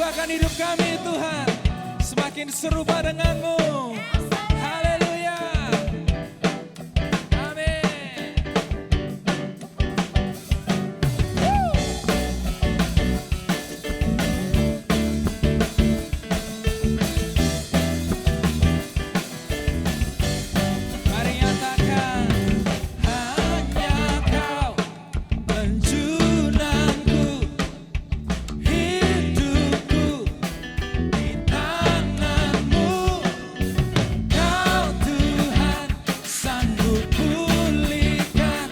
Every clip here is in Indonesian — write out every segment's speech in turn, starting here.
Ubahkan hidup kami Tuhan, semakin serupa denganmu. Haleluya. Amin. Mari nyatakan, hanya Kau penjunanku, hidupku di tangan-Mu. Kau Tuhan sanggup pulihkan,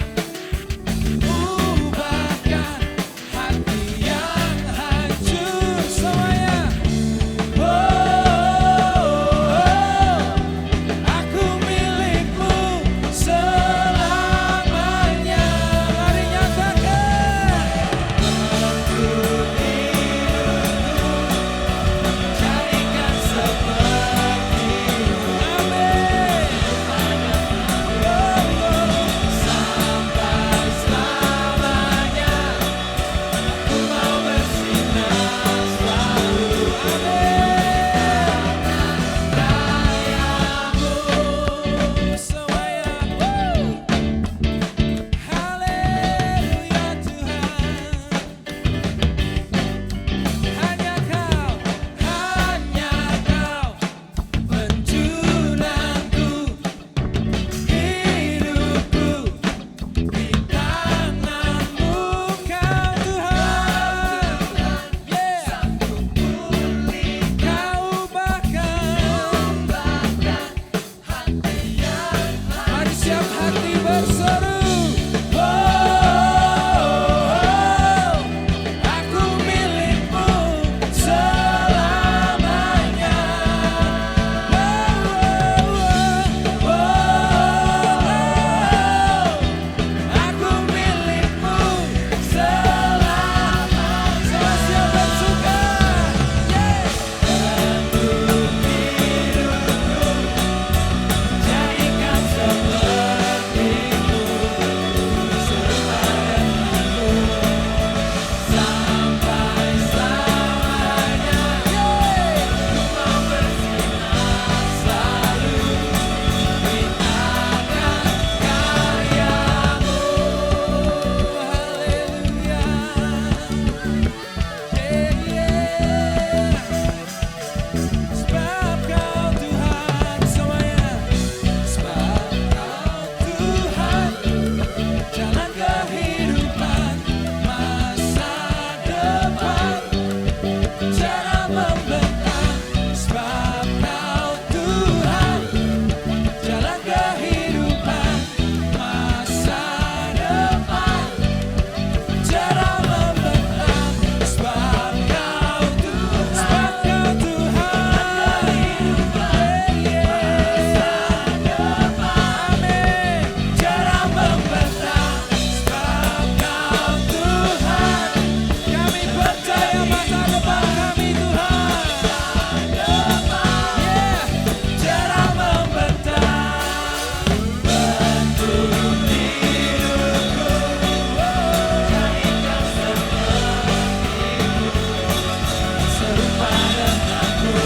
ubahkan hati yang hancur semuanya. Aku milik-Mu selamanya. Mari nyatakan, untuk hidupku jadikan seperti-Mu. Amin. Sampai selamanya aku mau bersinar selalu. Amin. Semuanya. Haleluya Tuhan. Hanya Kau penjunanku, hidupku di tangan-Mu. Kau Tuhan, sanggup pulihkan, Kau ubahkan hati yang hancur. Mari siap hati berseru. Aku milik-Mu selamanya. Aku milik-Mu selamanya. Sama siap bersuka. Untuk hidupku jadikan seperti-Mu, serupa denganmu sampai selamanya. Ku mau bersinar selalu di tangan karya-Mu. Haleluya. Sebab Kau Tuhan semuanya. Sebab Kau Tuhan, jalan kehidupan masa depan, cara membentang. Sebab Kau Tuhan, jalan kehidupan masa depan, cara membentang. Sebab Kau Tuhan, amin. Cara membentang. Sebab Kau Tuhan, kami percaya masa depan kami Tuhan. Cara membentang. Bentuk hidupku jadikan seperti-Mu, serupa denganmu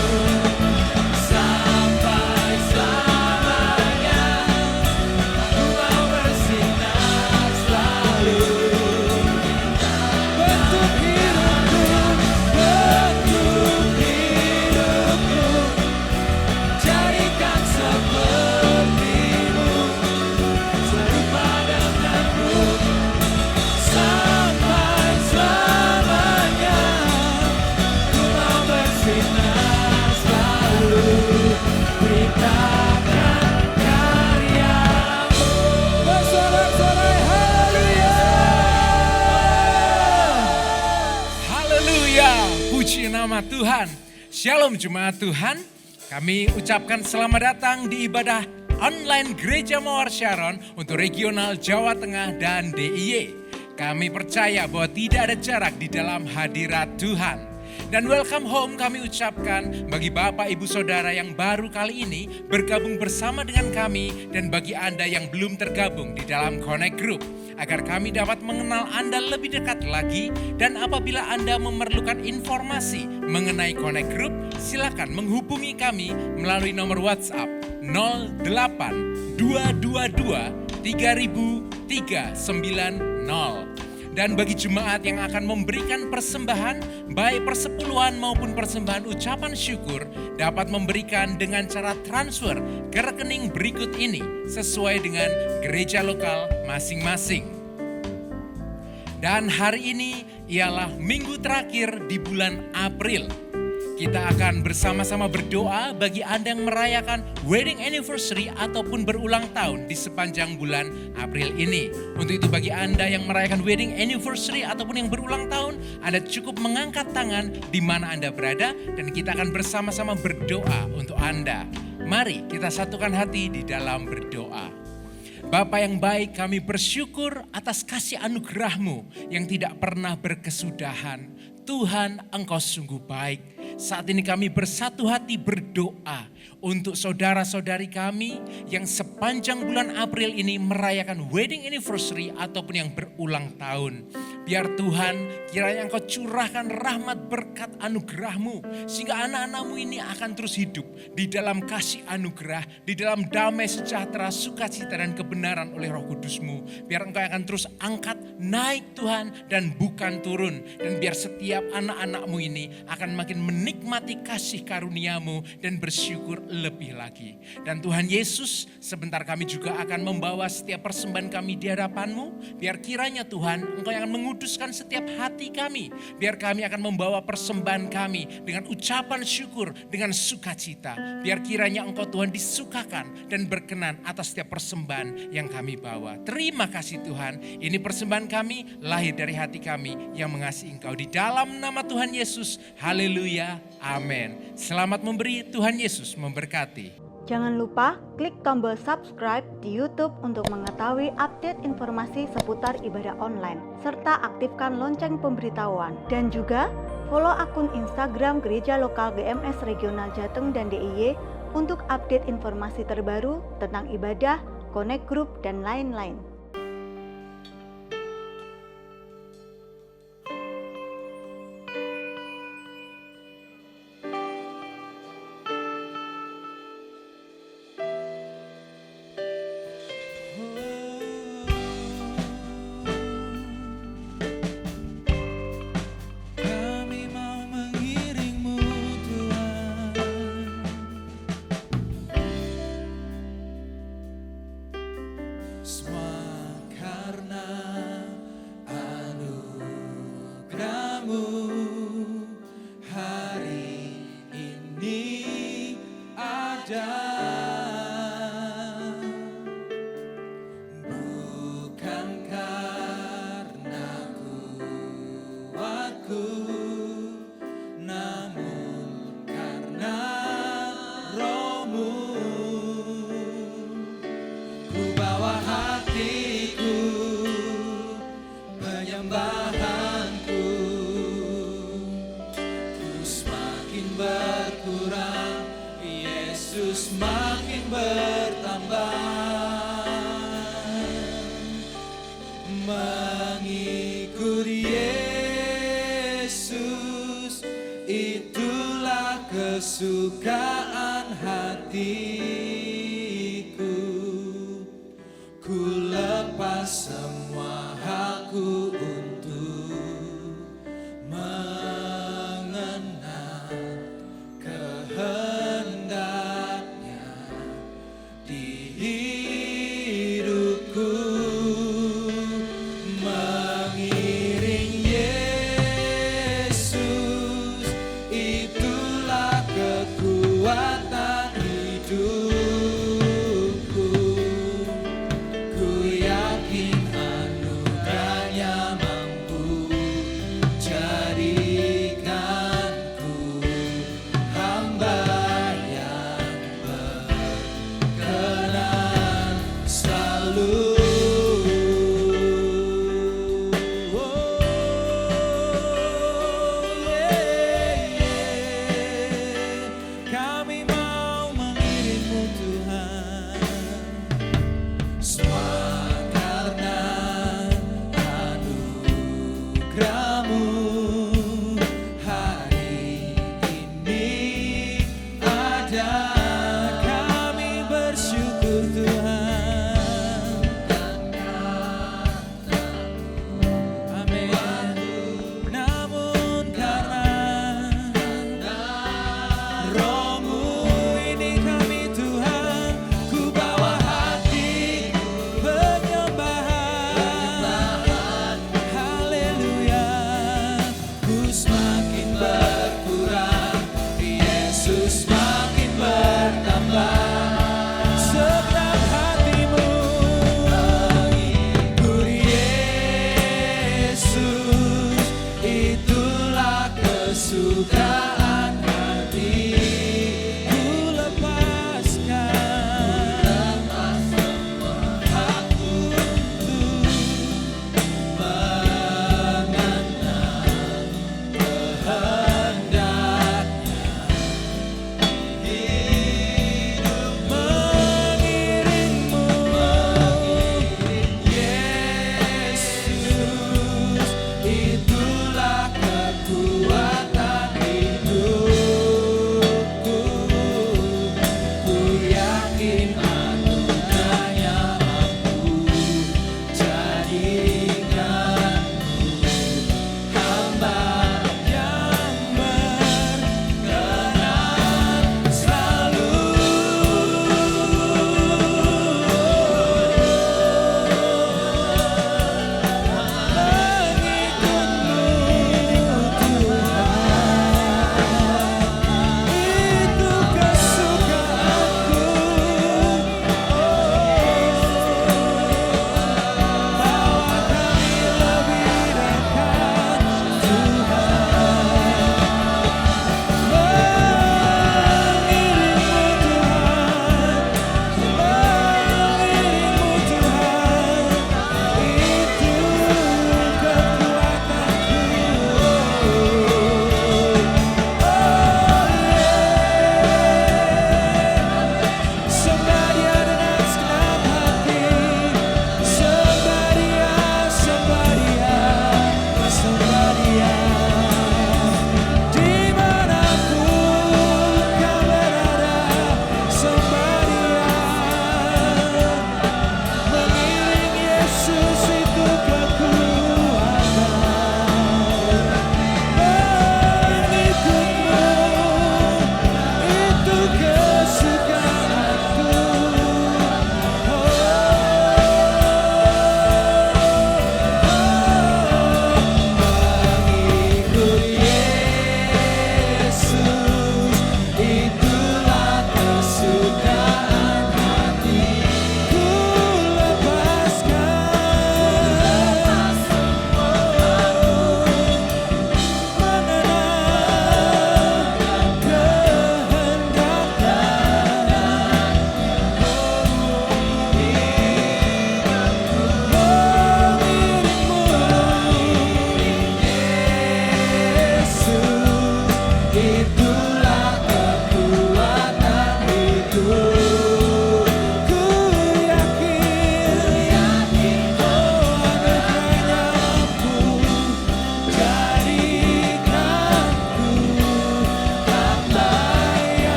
sampai selamanya. Aku mau bersinar selalu. Bentuk hidupku jadikan seperti-Mu, serupa denganmu sampai selamanya. Ku mau bersinar selalu, beritakan karya-Mu. Bersorak-sorai haleluya. Haleluya, puji nama Tuhan. Shalom jemaat Tuhan. Kami ucapkan selamat datang di ibadah online Gereja Mawar Sharon untuk regional Jawa Tengah dan DIY. Kami percaya bahwa tidak ada jarak di dalam hadirat Tuhan. Dan welcome home kami ucapkan bagi Bapak Ibu Saudara yang baru kali ini bergabung bersama dengan kami dan bagi Anda yang belum tergabung di dalam Connect Group. Agar kami dapat mengenal Anda lebih dekat lagi dan apabila Anda memerlukan informasi mengenai Connect Group, silakan menghubungi kami melalui nomor WhatsApp 08 222 3390. Dan bagi jemaat yang akan memberikan persembahan, baik persepuluhan maupun persembahan ucapan syukur, dapat memberikan dengan cara transfer ke rekening berikut ini sesuai dengan gereja lokal masing-masing. Dan hari ini ialah minggu terakhir di bulan April. Kita akan bersama-sama berdoa bagi Anda yang merayakan wedding anniversary ataupun berulang tahun di sepanjang bulan April ini. Untuk itu bagi Anda yang merayakan wedding anniversary ataupun yang berulang tahun, Anda cukup mengangkat tangan di mana Anda berada dan kita akan bersama-sama berdoa untuk Anda. Mari kita satukan hati di dalam berdoa. Bapa yang baik, kami bersyukur atas kasih anugerah-Mu yang tidak pernah berkesudahan. Tuhan, Engkau sungguh baik. Saat ini kami bersatu hati berdoa untuk saudara-saudari kami yang sepanjang bulan April ini merayakan wedding anniversary ataupun yang berulang tahun. Biar Tuhan kiranya Engkau curahkan rahmat berkat anugerah-Mu sehingga anak-anak-Mu ini akan terus hidup di dalam kasih anugerah, di dalam damai sejahtera, sukacita dan kebenaran oleh Roh Kudus-Mu. Biar Engkau akan terus angkat naik Tuhan dan bukan turun. Dan biar setiap anak-anak-Mu ini akan makin menikmati kasih karunia-Mu dan bersyukur lebih lagi. Dan Tuhan Yesus, sebentar kami juga akan membawa setiap persembahan kami di hadapan-Mu. Biar kiranya Tuhan, Engkau yang menguduskan setiap hati kami. Biar kami akan membawa persembahan kami dengan ucapan syukur, dengan sukacita. Biar kiranya Engkau Tuhan disukakan dan berkenan atas setiap persembahan yang kami bawa. Terima kasih Tuhan, ini persembahan kami lahir dari hati kami yang mengasihi Engkau. Di dalam nama Tuhan Yesus, haleluya, amin. Selamat memberi, Tuhan Yesus memberkati. Jangan lupa klik tombol subscribe di YouTube untuk mengetahui update informasi seputar ibadah online, serta aktifkan lonceng pemberitahuan. Dan juga follow akun Instagram Gereja Lokal GMS Regional Jateng dan DIY untuk update informasi terbaru tentang ibadah, Connect Group, dan lain-lain. Kami mau mengiringmu Tuhan, semua karena anugerah-Mu hari ini ada. Bukan karena kuatku, namun karena Roh-Mu. Ku bawa hatiku, penyembahanku, ku semakin berkurang, Yesus makin bertambah. Mengikuti Yesus, itulah kesukaan hatiku. Ku lepas semua hakku untuk mengenal kehendaknya di hidupku. Mengiring Yesus, itulah kekuatan hidup.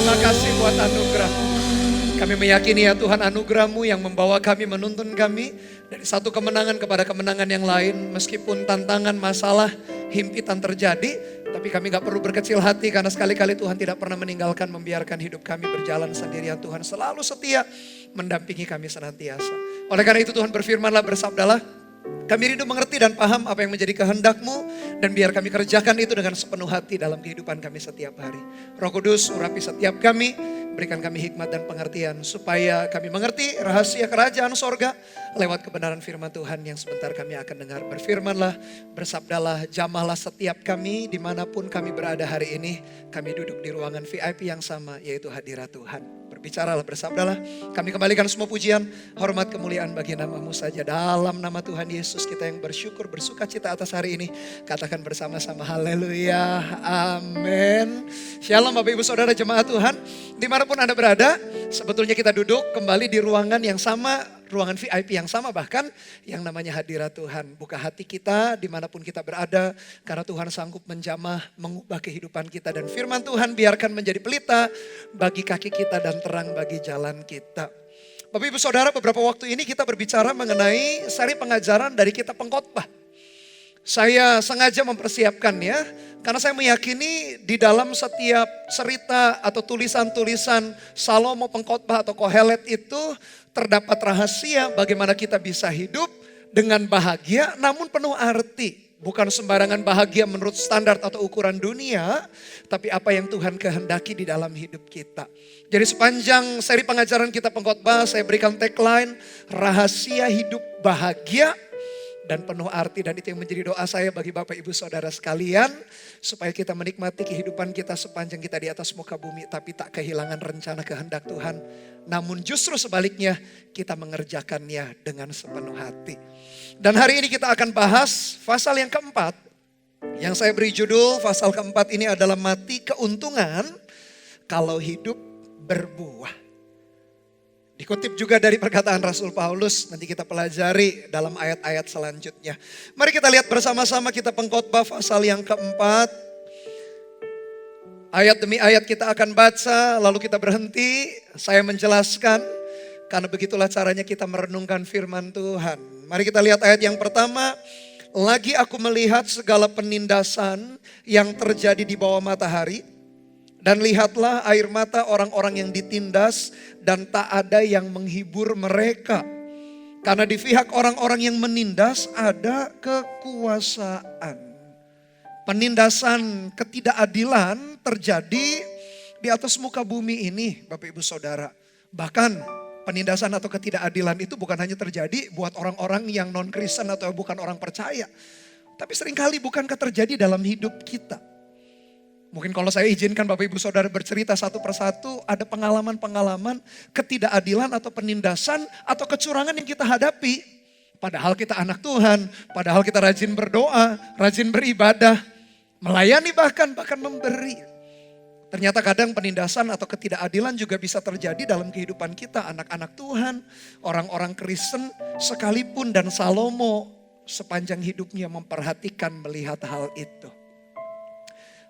Terima kasih buat anugerah. Kami meyakini ya Tuhan, anugerah-Mu yang membawa kami, menuntun kami dari satu kemenangan kepada kemenangan yang lain. Meskipun tantangan, masalah, himpitan terjadi, tapi kami gak perlu berkecil hati karena sekali-kali Tuhan tidak pernah meninggalkan, membiarkan hidup kami berjalan sendirian. Tuhan selalu setia mendampingi kami senantiasa. Oleh karena itu Tuhan berfirman-Lah, bersabdalah, kami rindu mengerti dan paham apa yang menjadi kehendak-Mu, dan biar kami kerjakan itu dengan sepenuh hati dalam kehidupan kami setiap hari. Roh Kudus, urapi setiap kami, berikan kami hikmat dan pengertian supaya kami mengerti rahasia kerajaan sorga lewat kebenaran firman Tuhan yang sebentar kami akan dengar. Berfirmanlah, bersabdalah, jamahlah setiap kami dimanapun kami berada hari ini. Kami duduk di ruangan VIP yang sama, yaitu hadirat Tuhan. Berbicaralah, bersabdalah, kami kembalikan semua pujian, hormat, kemuliaan bagi nama-Mu saja. Dalam nama Tuhan Yesus kita yang bersyukur, bersuka cita atas hari ini. Katakan bersama-sama, haleluya, amin. Shalom Bapak Ibu Saudara jemaat Tuhan. Dimanapun Anda berada, sebetulnya kita duduk kembali di ruangan yang sama, ruangan VIP yang sama, bahkan yang namanya hadirat Tuhan. Buka hati kita dimanapun kita berada, karena Tuhan sanggup menjamah, mengubah kehidupan kita. Dan firman Tuhan biarkan menjadi pelita bagi kaki kita dan terang bagi jalan kita. Bapak Ibu Saudara, beberapa waktu ini kita berbicara mengenai seri pengajaran dari kitab Pengkhotbah. Saya sengaja mempersiapkannya karena saya meyakini di dalam setiap cerita atau tulisan-tulisan Salomo, Pengkhotbah atau Kohelet itu terdapat rahasia bagaimana kita bisa hidup dengan bahagia namun penuh arti. Bukan sembarangan bahagia menurut standar atau ukuran dunia, tapi apa yang Tuhan kehendaki di dalam hidup kita. Jadi sepanjang seri pengajaran kita Pengkhotbah, saya berikan tagline, rahasia hidup bahagia dan penuh arti. Dan itu yang menjadi doa saya bagi Bapak Ibu Saudara sekalian, supaya kita menikmati kehidupan kita sepanjang kita di atas muka bumi, tapi tak kehilangan rencana kehendak Tuhan. Namun justru sebaliknya, kita mengerjakannya dengan sepenuh hati. Dan hari ini kita akan bahas pasal yang keempat, yang saya beri judul pasal keempat ini adalah mati keuntungan kalau hidup berbuah. Dikutip juga dari perkataan Rasul Paulus, nanti kita pelajari dalam ayat-ayat selanjutnya. Mari kita lihat bersama-sama kita Pengkhotbah pasal yang keempat. Ayat demi ayat kita akan baca, lalu kita berhenti, saya menjelaskan. Karena begitulah caranya kita merenungkan firman Tuhan. Mari kita lihat ayat yang pertama. Lagi aku melihat segala penindasan yang terjadi di bawah matahari. Dan lihatlah air mata orang-orang yang ditindas dan tak ada yang menghibur mereka. Karena di pihak orang-orang yang menindas ada kekuasaan. Penindasan ketidakadilan terjadi di atas muka bumi ini Bapak Ibu Saudara. Bahkan penindasan atau ketidakadilan itu bukan hanya terjadi buat orang-orang yang non-Kristen atau bukan orang percaya. Tapi seringkali bukankah terjadi dalam hidup kita. Mungkin kalau saya izinkan Bapak Ibu Saudara bercerita satu persatu, ada pengalaman-pengalaman ketidakadilan atau penindasan atau kecurangan yang kita hadapi. Padahal kita anak Tuhan, padahal kita rajin berdoa, rajin beribadah, melayani bahkan memberi. Ternyata kadang penindasan atau ketidakadilan juga bisa terjadi dalam kehidupan kita, anak-anak Tuhan, orang-orang Kristen sekalipun. Dan Salomo sepanjang hidupnya memperhatikan melihat hal itu.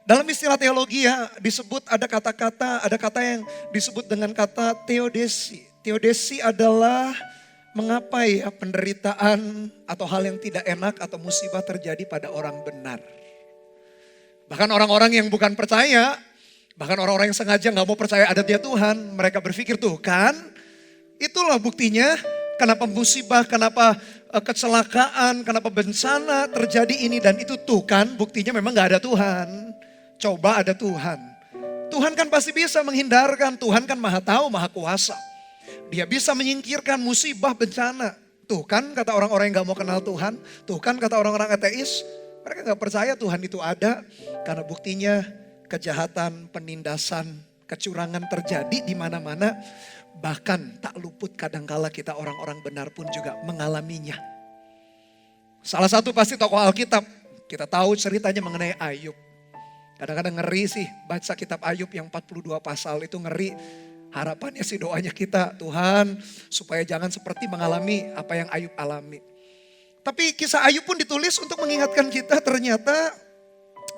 Dalam istilah teologi ya disebut ada kata yang disebut dengan kata teodesi. Teodesi adalah mengapa ya penderitaan atau hal yang tidak enak atau musibah terjadi pada orang benar. Bahkan orang-orang yang bukan percaya, bahkan orang-orang yang sengaja gak mau percaya ada dia Tuhan, mereka berpikir tuh kan, itulah buktinya kenapa musibah, kenapa kecelakaan, kenapa bencana terjadi ini dan itu tuh kan buktinya memang gak ada Tuhan. Coba ada Tuhan. Tuhan kan pasti bisa menghindarkan, Tuhan kan maha tahu, maha kuasa. Dia bisa menyingkirkan musibah, bencana. Tuh kan kata orang-orang yang gak mau kenal Tuhan, tuh kan kata orang-orang ateis, mereka gak percaya Tuhan itu ada. Karena buktinya kejahatan, penindasan, kecurangan terjadi di mana-mana. Bahkan tak luput kadangkala kita orang-orang benar pun juga mengalaminya. Salah satu pasti tokoh Alkitab, kita tahu ceritanya mengenai Ayub. Kadang-kadang ngeri sih baca kitab Ayub yang 42 pasal itu ngeri. Harapannya sih doanya kita, Tuhan supaya jangan seperti mengalami apa yang Ayub alami. Tapi kisah Ayub pun ditulis untuk mengingatkan kita ternyata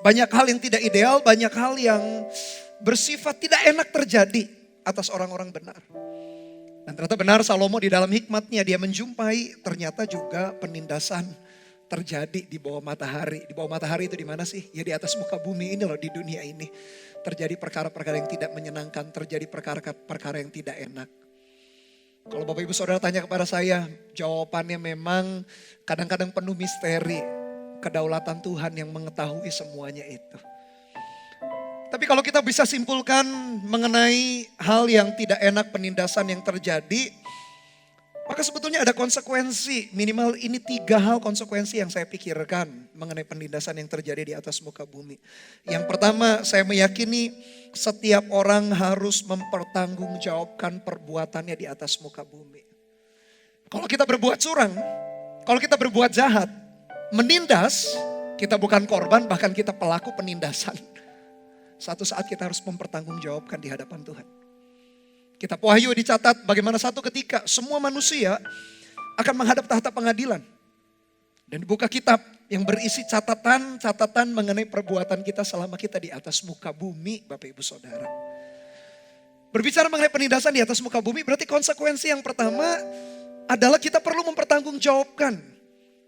banyak hal yang tidak ideal, banyak hal yang bersifat tidak enak terjadi atas orang-orang benar. Dan ternyata benar Salomo di dalam hikmatnya dia menjumpai ternyata juga penindasan terjadi di bawah matahari. Di bawah matahari itu di mana sih? Ya di atas muka bumi ini loh, di dunia ini. Terjadi perkara-perkara yang tidak menyenangkan, terjadi perkara-perkara yang tidak enak. Kalau Bapak Ibu Saudara tanya kepada saya, jawabannya memang kadang-kadang penuh misteri. Kedaulatan Tuhan yang mengetahui semuanya itu. Tapi kalau kita bisa simpulkan mengenai hal yang tidak enak, penindasan yang terjadi, maka sebetulnya ada konsekuensi. Minimal ini 3 hal konsekuensi yang saya pikirkan mengenai penindasan yang terjadi di atas muka bumi. Yang pertama, saya meyakini setiap orang harus mempertanggungjawabkan perbuatannya di atas muka bumi. Kalau kita berbuat curang, kalau kita berbuat jahat, menindas, kita bukan korban, bahkan kita pelaku penindasan. Satu saat kita harus mempertanggungjawabkan di hadapan Tuhan. Kitab Wahyu dicatat bagaimana satu ketika semua manusia akan menghadap tahta pengadilan. Dan dibuka kitab yang berisi catatan mengenai perbuatan kita selama kita di atas muka bumi, Bapak Ibu Saudara. Berbicara mengenai penindasan di atas muka bumi, berarti konsekuensi yang pertama adalah kita perlu mempertanggungjawabkan.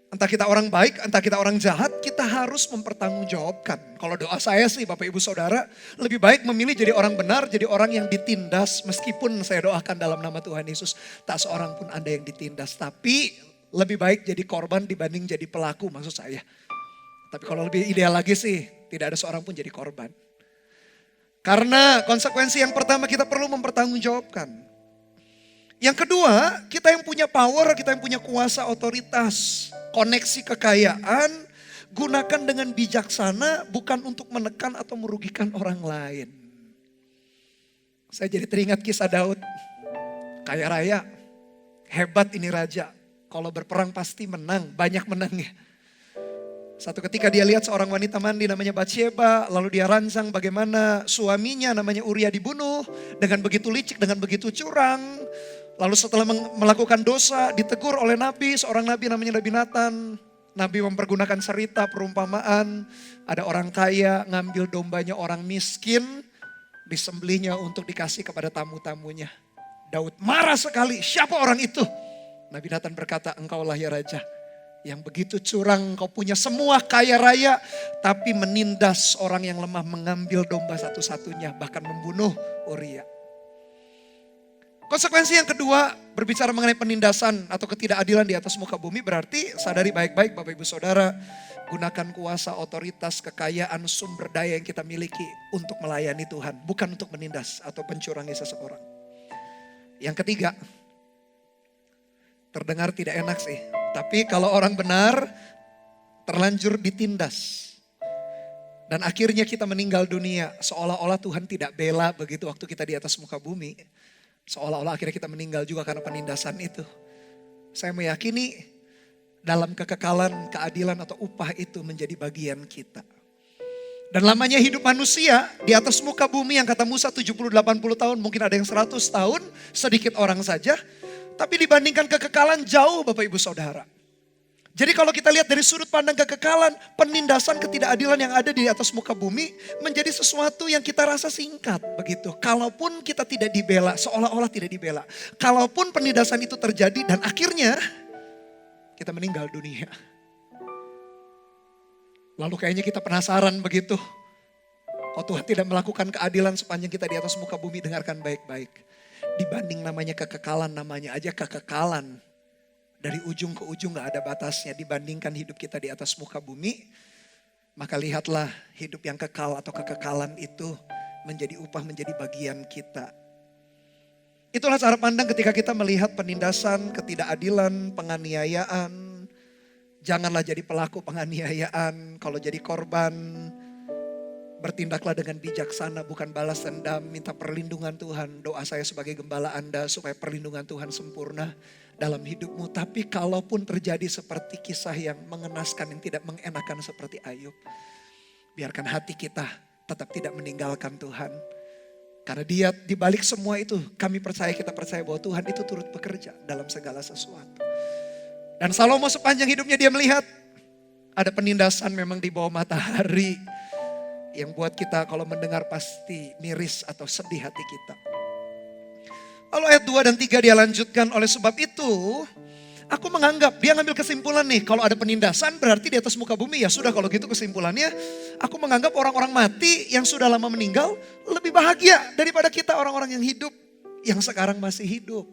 Entah kita orang baik, entah kita orang jahat, kita harus mempertanggungjawabkan. Kalau doa saya sih Bapak Ibu Saudara, lebih baik memilih jadi orang benar, jadi orang yang ditindas. Meskipun saya doakan dalam nama Tuhan Yesus, tak seorang pun Anda yang ditindas. Tapi lebih baik jadi korban dibanding jadi pelaku maksud saya. Tapi kalau lebih ideal lagi sih, tidak ada seorang pun jadi korban. Karena konsekuensi yang pertama kita perlu mempertanggungjawabkan. Yang kedua, kita yang punya power, kita yang punya kuasa, otoritas, koneksi kekayaan, gunakan dengan bijaksana bukan untuk menekan atau merugikan orang lain. Saya jadi teringat kisah Daud, kaya raya, hebat ini raja. Kalau berperang pasti menang, banyak menangnya. Satu ketika dia lihat seorang wanita mandi namanya Batsheba, lalu dia rancang bagaimana suaminya namanya Uria dibunuh dengan begitu licik, dengan begitu curang. Lalu setelah melakukan dosa ditegur oleh nabi, seorang nabi namanya Nabi Nathan. Nabi mempergunakan cerita perumpamaan, ada orang kaya ngambil dombanya orang miskin, disembelihnya untuk dikasih kepada tamu-tamunya. Daud marah sekali, siapa orang itu? Nabi Nathan berkata, engkaulah ya raja. Yang begitu curang, kau punya semua kaya raya, tapi menindas orang yang lemah, mengambil domba satu-satunya, bahkan membunuh Uria. Konsekuensi yang kedua, berbicara mengenai penindasan atau ketidakadilan di atas muka bumi, berarti sadari baik-baik Bapak Ibu Saudara, gunakan kuasa, otoritas, kekayaan, sumber daya yang kita miliki untuk melayani Tuhan, bukan untuk menindas atau mencurangi seseorang. Yang ketiga, terdengar tidak enak sih, tapi kalau orang benar terlanjur ditindas. Dan akhirnya kita meninggal dunia, seolah-olah Tuhan tidak bela begitu waktu kita di atas muka bumi. Seolah-olah akhirnya kita meninggal juga karena penindasan itu. Saya meyakini dalam kekekalan, keadilan atau upah itu menjadi bagian kita. Dan lamanya hidup manusia di atas muka bumi yang kata Musa 70-80 tahun, mungkin ada yang 100 tahun, sedikit orang saja. Tapi dibandingkan kekekalan jauh Bapak Ibu Saudara. Jadi kalau kita lihat dari sudut pandang kekekalan, penindasan ketidakadilan yang ada di atas muka bumi menjadi sesuatu yang kita rasa singkat begitu. Kalaupun kita tidak dibela, seolah-olah tidak dibela. Kalaupun penindasan itu terjadi dan akhirnya kita meninggal dunia. Lalu kayaknya kita penasaran begitu. Kok Tuhan tidak melakukan keadilan sepanjang kita di atas muka bumi, dengarkan baik-baik. Dibanding namanya kekekalan, namanya aja kekekalan. Dari ujung ke ujung gak ada batasnya dibandingkan hidup kita di atas muka bumi. Maka lihatlah hidup yang kekal atau kekekalan itu menjadi upah, menjadi bagian kita. Itulah cara pandang ketika kita melihat penindasan, ketidakadilan, penganiayaan. Janganlah jadi pelaku penganiayaan, kalau jadi korban. Bertindaklah dengan bijaksana, bukan balas dendam, minta perlindungan Tuhan. Doa saya sebagai gembala Anda supaya perlindungan Tuhan sempurna dalam hidupmu. Tapi kalaupun terjadi seperti kisah yang mengenaskan, yang tidak mengenakan seperti Ayub, biarkan hati kita tetap tidak meninggalkan Tuhan. Karena Dia di balik semua itu, kita percaya bahwa Tuhan itu turut bekerja dalam segala sesuatu. Dan Salomo sepanjang hidupnya dia melihat ada penindasan memang di bawah matahari. yang buat kita kalau mendengar pasti miris atau sedih hati kita. Lalu ayat 2 dan 3 dia lanjutkan, oleh sebab itu aku menganggap, dia ngambil kesimpulan nih, kalau ada penindasan berarti di atas muka bumi, ya sudah kalau gitu kesimpulannya, aku menganggap orang-orang mati yang sudah lama meninggal lebih bahagia daripada kita orang-orang yang hidup, yang sekarang masih hidup.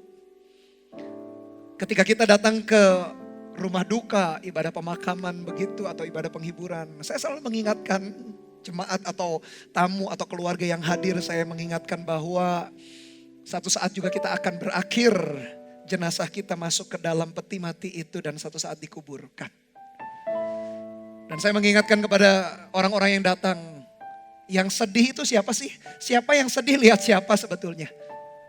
Ketika kita datang ke rumah duka, ibadah pemakaman begitu atau ibadah penghiburan, saya selalu mengingatkan jemaat atau tamu atau keluarga yang hadir, saya mengingatkan bahwa satu saat juga kita akan berakhir, jenazah kita masuk ke dalam peti mati itu dan satu saat dikuburkan. Dan saya mengingatkan kepada orang-orang yang datang, yang sedih itu siapa sih? Siapa yang sedih, lihat siapa sebetulnya.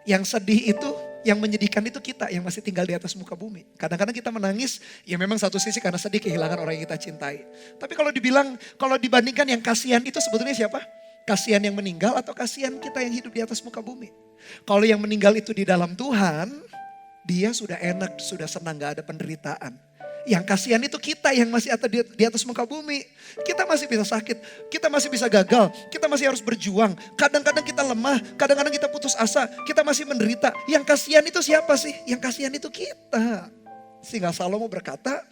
Yang sedih itu, yang menyedihkan itu kita yang masih tinggal di atas muka bumi. Kadang-kadang kita menangis, ya memang satu sisi karena sedih kehilangan orang yang kita cintai. Tapi kalau dibandingkan yang kasihan itu sebetulnya siapa? Kasihan yang meninggal atau kasihan kita yang hidup di atas muka bumi? Kalau yang meninggal itu di dalam Tuhan, dia sudah enak, sudah senang, gak ada penderitaan. Yang kasihan itu kita yang masih ada di atas muka bumi. Kita masih bisa sakit, kita masih bisa gagal, kita masih harus berjuang. Kadang-kadang kita lemah, kadang-kadang kita putus asa, kita masih menderita. Yang kasihan itu siapa sih? Yang kasihan itu kita. Sehingga Salomo berkata,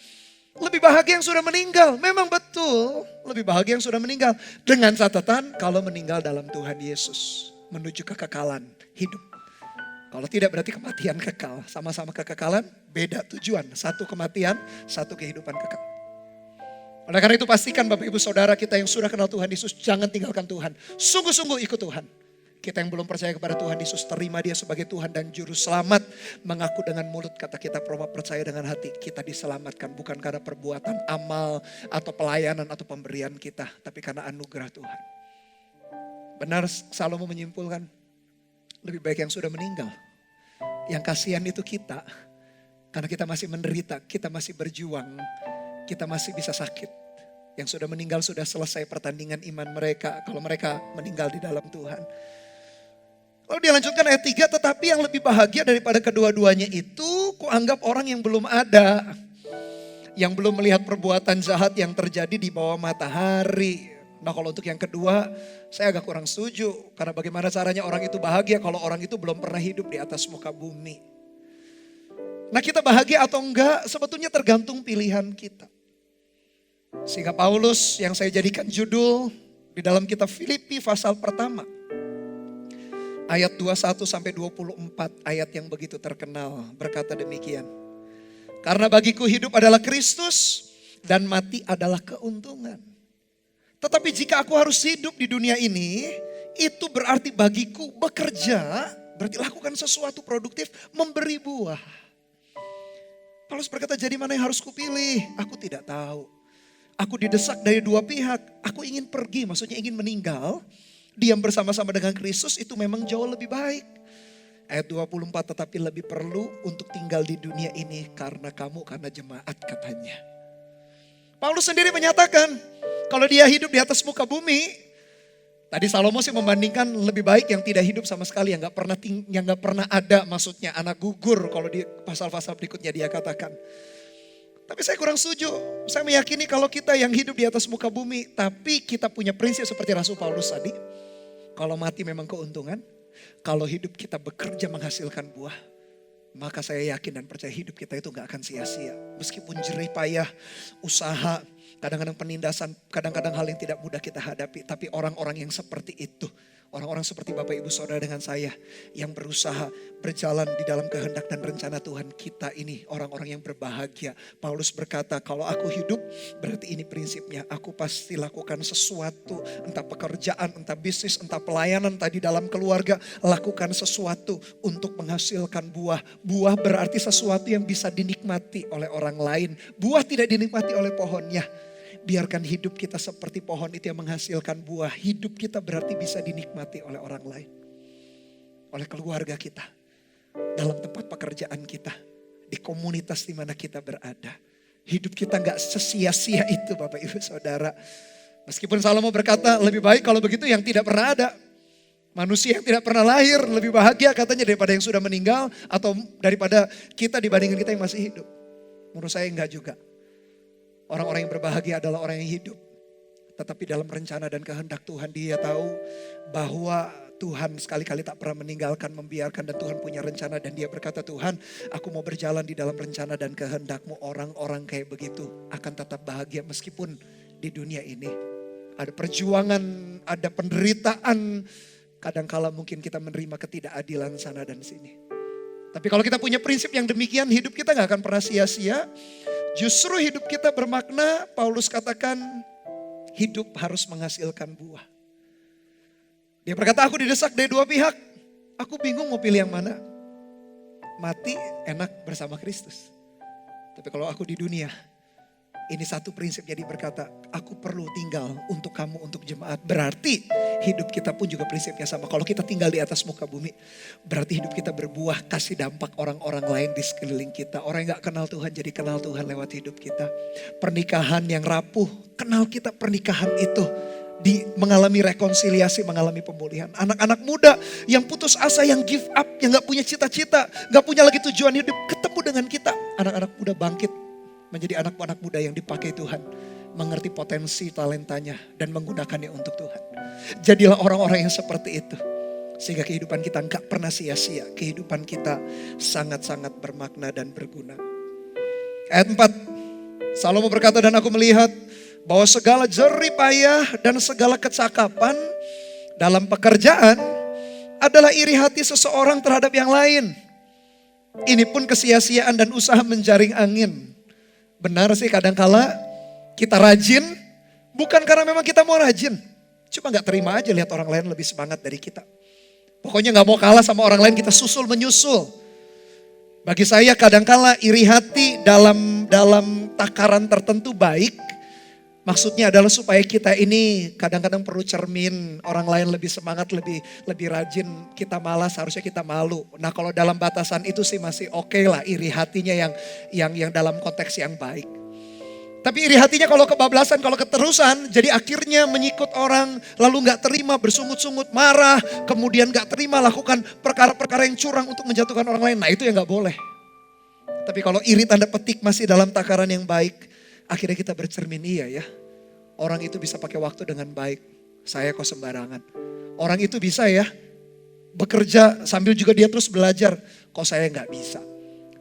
lebih bahagia yang sudah meninggal. Memang betul, lebih bahagia yang sudah meninggal. Dengan catatan kalau meninggal dalam Tuhan Yesus. Menuju kekekalan hidup. Kalau tidak berarti kematian kekal. Sama-sama kekekalan, beda tujuan. Satu kematian, satu kehidupan kekal. Oleh karena itu pastikan Bapak Ibu Saudara kita yang sudah kenal Tuhan Yesus, jangan tinggalkan Tuhan. Sungguh-sungguh ikut Tuhan. Kita yang belum percaya kepada Tuhan Yesus, terima dia sebagai Tuhan dan Juru Selamat. Mengaku dengan mulut, kata kita percaya dengan hati. Kita diselamatkan bukan karena perbuatan, amal, atau pelayanan, atau pemberian kita. Tapi karena anugerah Tuhan. Benar Salomo menyimpulkan, lebih baik yang sudah meninggal. Yang kasihan itu kita. Karena kita masih menderita, kita masih berjuang, kita masih bisa sakit. Yang sudah meninggal sudah selesai pertandingan iman mereka. Kalau mereka meninggal di dalam Tuhan. Lalu dia lanjutkan ayat 3, tetapi yang lebih bahagia daripada kedua-duanya itu, kuanggap orang yang belum ada. Yang belum melihat perbuatan jahat yang terjadi di bawah matahari. Nah kalau untuk yang kedua, saya agak kurang setuju. Karena bagaimana caranya orang itu bahagia kalau orang itu belum pernah hidup di atas muka bumi. Nah kita bahagia atau enggak sebetulnya tergantung pilihan kita. Sehingga Paulus yang saya jadikan judul di dalam kitab Filipi pasal pertama. Ayat 21 sampai 24, ayat yang begitu terkenal berkata demikian. Karena bagiku hidup adalah Kristus dan mati adalah keuntungan. Tetapi jika aku harus hidup di dunia ini, itu berarti bagiku bekerja, berarti lakukan sesuatu produktif, memberi buah. Paulus berkata, jadi mana yang harus kupilih? Aku tidak tahu. Aku didesak dari dua pihak. Aku ingin pergi, maksudnya ingin meninggal. Diam bersama-sama dengan Kristus itu memang jauh lebih baik. Ayat 24, tetapi lebih perlu untuk tinggal di dunia ini karena kamu, karena jemaat katanya. Paulus sendiri menyatakan, kalau dia hidup di atas muka bumi, tadi Salomo sih membandingkan lebih baik yang tidak hidup sama sekali, yang gak pernah ada, maksudnya anak gugur kalau di pasal-pasal berikutnya dia katakan. Tapi saya kurang setuju, saya meyakini kalau kita yang hidup di atas muka bumi, tapi kita punya prinsip seperti Rasul Paulus tadi, kalau mati memang keuntungan, kalau hidup kita bekerja menghasilkan buah, maka saya yakin dan percaya hidup kita itu gak akan sia-sia. Meskipun jerih payah, usaha, kadang-kadang penindasan, kadang-kadang hal yang tidak mudah kita hadapi. Tapi orang-orang yang seperti itu, orang-orang seperti Bapak Ibu Saudara dengan saya, yang berusaha berjalan di dalam kehendak dan rencana Tuhan, kita ini orang-orang yang berbahagia. Paulus berkata, kalau aku hidup berarti ini prinsipnya. Aku pasti lakukan sesuatu, entah pekerjaan, entah bisnis, entah pelayanan, entah di dalam keluarga. Lakukan sesuatu untuk menghasilkan buah. Buah berarti sesuatu yang bisa dinikmati oleh orang lain. Buah tidak dinikmati oleh pohonnya. Biarkan hidup kita seperti pohon itu yang menghasilkan buah. Hidup kita berarti bisa dinikmati oleh orang lain. Oleh keluarga kita. Dalam tempat pekerjaan kita. Di komunitas di mana kita berada. Hidup kita gak sesia-sia itu Bapak Ibu Saudara. Meskipun Salomo berkata lebih baik kalau begitu yang tidak pernah ada. Manusia yang tidak pernah lahir lebih bahagia katanya daripada yang sudah meninggal. Atau daripada kita dibandingkan kita yang masih hidup. Menurut saya enggak juga. Orang-orang yang berbahagia adalah orang yang hidup. Tetapi dalam rencana dan kehendak Tuhan, dia tahu bahwa Tuhan sekali-kali tak pernah meninggalkan, membiarkan, dan Tuhan punya rencana. Dan dia berkata, Tuhan, aku mau berjalan di dalam rencana dan kehendak-Mu. Orang-orang kayak begitu akan tetap bahagia meskipun di dunia ini ada perjuangan, ada penderitaan. Kadangkala mungkin kita menerima ketidakadilan sana dan sini. Tapi kalau kita punya prinsip yang demikian, hidup kita gak akan pernah sia-sia. Justru hidup kita bermakna. Paulus katakan, hidup harus menghasilkan buah. Dia berkata, aku didesak dari dua pihak. Aku bingung mau pilih yang mana. Mati enak bersama Kristus. Tapi kalau aku di dunia, ini satu prinsip. Jadi berkata, aku perlu tinggal untuk kamu, untuk jemaat. Berarti hidup kita pun juga prinsipnya sama. Kalau kita tinggal di atas muka bumi, berarti hidup kita berbuah, kasih dampak orang-orang lain di sekeliling kita. Orang yang gak kenal Tuhan jadi kenal Tuhan lewat hidup kita. Pernikahan yang rapuh, kenal kita pernikahan itu. Mengalami rekonsiliasi, mengalami pemulihan. Anak-anak muda yang putus asa, yang give up, yang gak punya cita-cita, gak punya lagi tujuan hidup, ketemu dengan kita. Anak-anak muda bangkit menjadi anak-anak muda yang dipakai Tuhan, mengerti potensi talentanya dan menggunakannya untuk Tuhan. Jadilah orang-orang yang seperti itu, sehingga kehidupan kita gak pernah sia-sia. Kehidupan kita sangat-sangat bermakna dan berguna. Ayat 4, Salomo berkata, dan aku melihat bahwa segala jerih payah dan segala kecakapan dalam pekerjaan adalah iri hati seseorang terhadap yang lain. Ini pun kesia-siaan dan usaha menjaring angin. Benar sih, kadangkala kita rajin bukan karena memang kita mau rajin. Cuma gak terima aja lihat orang lain lebih semangat dari kita. Pokoknya gak mau kalah sama orang lain, kita susul menyusul. Bagi saya kadangkala iri hati dalam takaran tertentu baik. Maksudnya adalah supaya kita ini kadang-kadang perlu cermin, orang lain lebih semangat, lebih rajin, kita malas, harusnya kita malu. Nah kalau dalam batasan itu sih masih oke lah, iri hatinya yang dalam konteks yang baik. Tapi iri hatinya kalau kebablasan, kalau keterusan, jadi akhirnya menyikut orang, lalu gak terima, bersungut-sungut, marah, kemudian gak terima lakukan perkara-perkara yang curang untuk menjatuhkan orang lain. Nah itu yang gak boleh. Tapi kalau iri tanda petik masih dalam takaran yang baik, akhirnya kita bercermin, iya ya. Orang itu bisa pakai waktu dengan baik. Saya kok sembarangan. Orang itu bisa ya bekerja sambil juga dia terus belajar. Kok saya nggak bisa.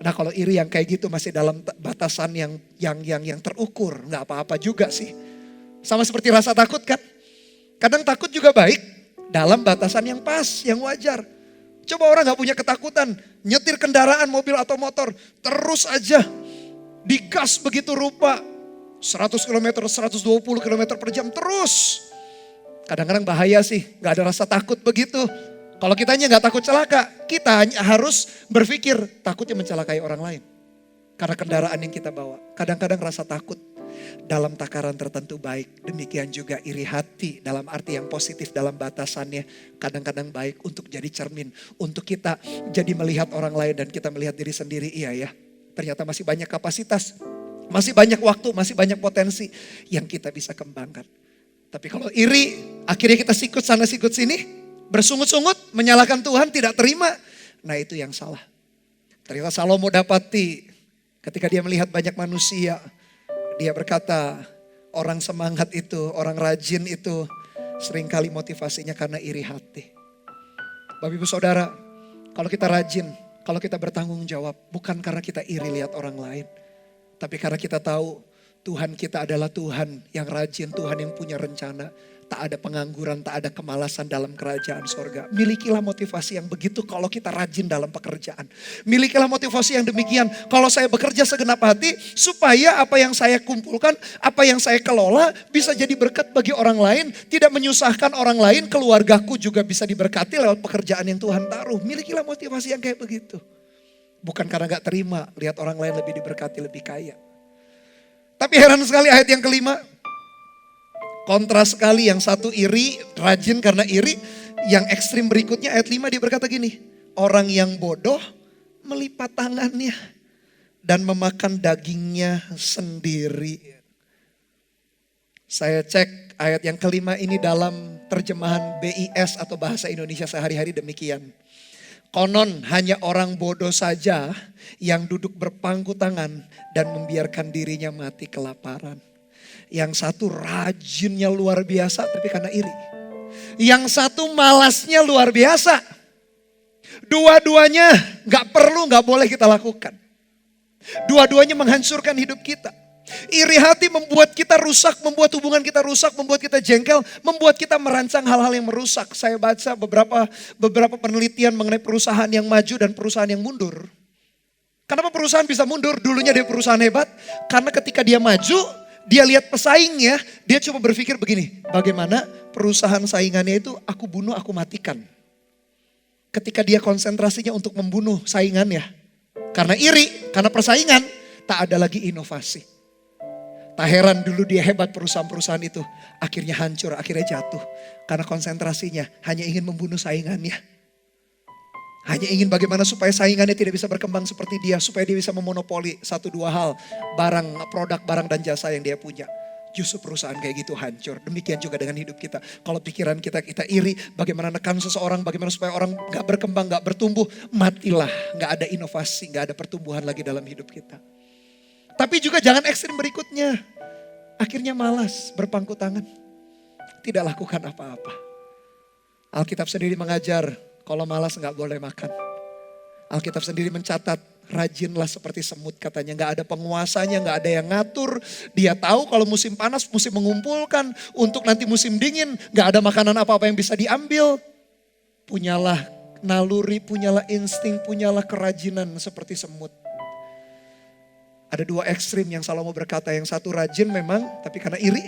Nah kalau iri yang kayak gitu masih dalam batasan yang terukur. Nggak apa-apa juga sih. Sama seperti rasa takut kan. Kadang takut juga baik dalam batasan yang pas, yang wajar. Coba orang nggak punya ketakutan. Nyetir kendaraan, mobil atau motor. Terus aja digas begitu rupa. 100 km, 120 km per jam terus. Kadang-kadang bahaya sih, gak ada rasa takut begitu. Kalau kitanya gak takut celaka, kita hanya harus berpikir takutnya mencelakai orang lain. Karena kendaraan yang kita bawa. Kadang-kadang rasa takut dalam takaran tertentu baik. Demikian juga iri hati dalam arti yang positif dalam batasannya. Kadang-kadang baik untuk jadi cermin. Untuk kita jadi melihat orang lain dan kita melihat diri sendiri. Iya ya, ternyata masih banyak kapasitas. Masih banyak waktu, masih banyak potensi yang kita bisa kembangkan. Tapi kalau iri, akhirnya kita sikut sana sikut sini, bersungut-sungut, menyalahkan Tuhan, tidak terima. Nah itu yang salah. Ternyata Salomo dapati ketika dia melihat banyak manusia, dia berkata orang semangat itu, orang rajin itu seringkali motivasinya karena iri hati. Bapak Ibu Saudara, kalau kita rajin, kalau kita bertanggung jawab, bukan karena kita iri lihat orang lain. Tapi karena kita tahu Tuhan kita adalah Tuhan yang rajin, Tuhan yang punya rencana. Tak ada pengangguran, tak ada kemalasan dalam kerajaan sorga. Milikilah motivasi yang begitu kalau kita rajin dalam pekerjaan. Milikilah motivasi yang demikian kalau saya bekerja segenap hati. Supaya apa yang saya kumpulkan, apa yang saya kelola bisa jadi berkat bagi orang lain. Tidak menyusahkan orang lain, keluargaku juga bisa diberkati lewat pekerjaan yang Tuhan taruh. Milikilah motivasi yang kayak begitu. Bukan karena gak terima, lihat orang lain lebih diberkati, lebih kaya. Tapi heran sekali ayat yang kelima. Kontras sekali, yang satu iri, rajin karena iri. Yang ekstrim berikutnya ayat 5 dia berkata gini. Orang yang bodoh melipat tangannya dan memakan dagingnya sendiri. Saya cek ayat yang kelima ini dalam terjemahan BIS atau bahasa Indonesia sehari-hari demikian. Konon hanya orang bodoh saja yang duduk berpangku tangan dan membiarkan dirinya mati kelaparan. Yang satu rajinnya luar biasa tapi karena iri. Yang satu malasnya luar biasa. Dua-duanya gak perlu, gak boleh kita lakukan. Dua-duanya menghancurkan hidup kita. Iri hati membuat kita rusak, membuat hubungan kita rusak, membuat kita jengkel, membuat kita merancang hal-hal yang merusak. Saya baca beberapa penelitian mengenai perusahaan yang maju dan perusahaan yang mundur. Kenapa perusahaan bisa mundur? Dulunya dia perusahaan hebat, karena ketika dia maju, dia lihat pesaingnya, dia coba berpikir begini, bagaimana perusahaan saingannya itu aku bunuh, aku matikan. Ketika dia konsentrasinya untuk membunuh saingannya, karena iri, karena persaingan, tak ada lagi inovasi. Tak heran dulu dia hebat perusahaan-perusahaan itu. Akhirnya hancur, akhirnya jatuh. Karena konsentrasinya hanya ingin membunuh saingannya. Hanya ingin bagaimana supaya saingannya tidak bisa berkembang seperti dia. Supaya dia bisa memonopoli satu dua hal. Produk, barang dan jasa yang dia punya. Justru perusahaan kayak gitu hancur. Demikian juga dengan hidup kita. Kalau pikiran kita iri, bagaimana nekan seseorang, bagaimana supaya orang gak berkembang, gak bertumbuh. Matilah, gak ada inovasi, gak ada pertumbuhan lagi dalam hidup kita. Tapi juga jangan ekstrim berikutnya. Akhirnya malas, berpangku tangan. Tidak lakukan apa-apa. Alkitab sendiri mengajar, kalau malas gak boleh makan. Alkitab sendiri mencatat, rajinlah seperti semut katanya. Gak ada penguasanya, gak ada yang ngatur. Dia tahu kalau musim panas, musim mengumpulkan. Untuk nanti musim dingin, gak ada makanan apa-apa yang bisa diambil. Punyalah naluri, punyalah insting, punyalah kerajinan seperti semut. Ada dua ekstrim yang Salomo berkata, yang satu rajin memang tapi karena iri,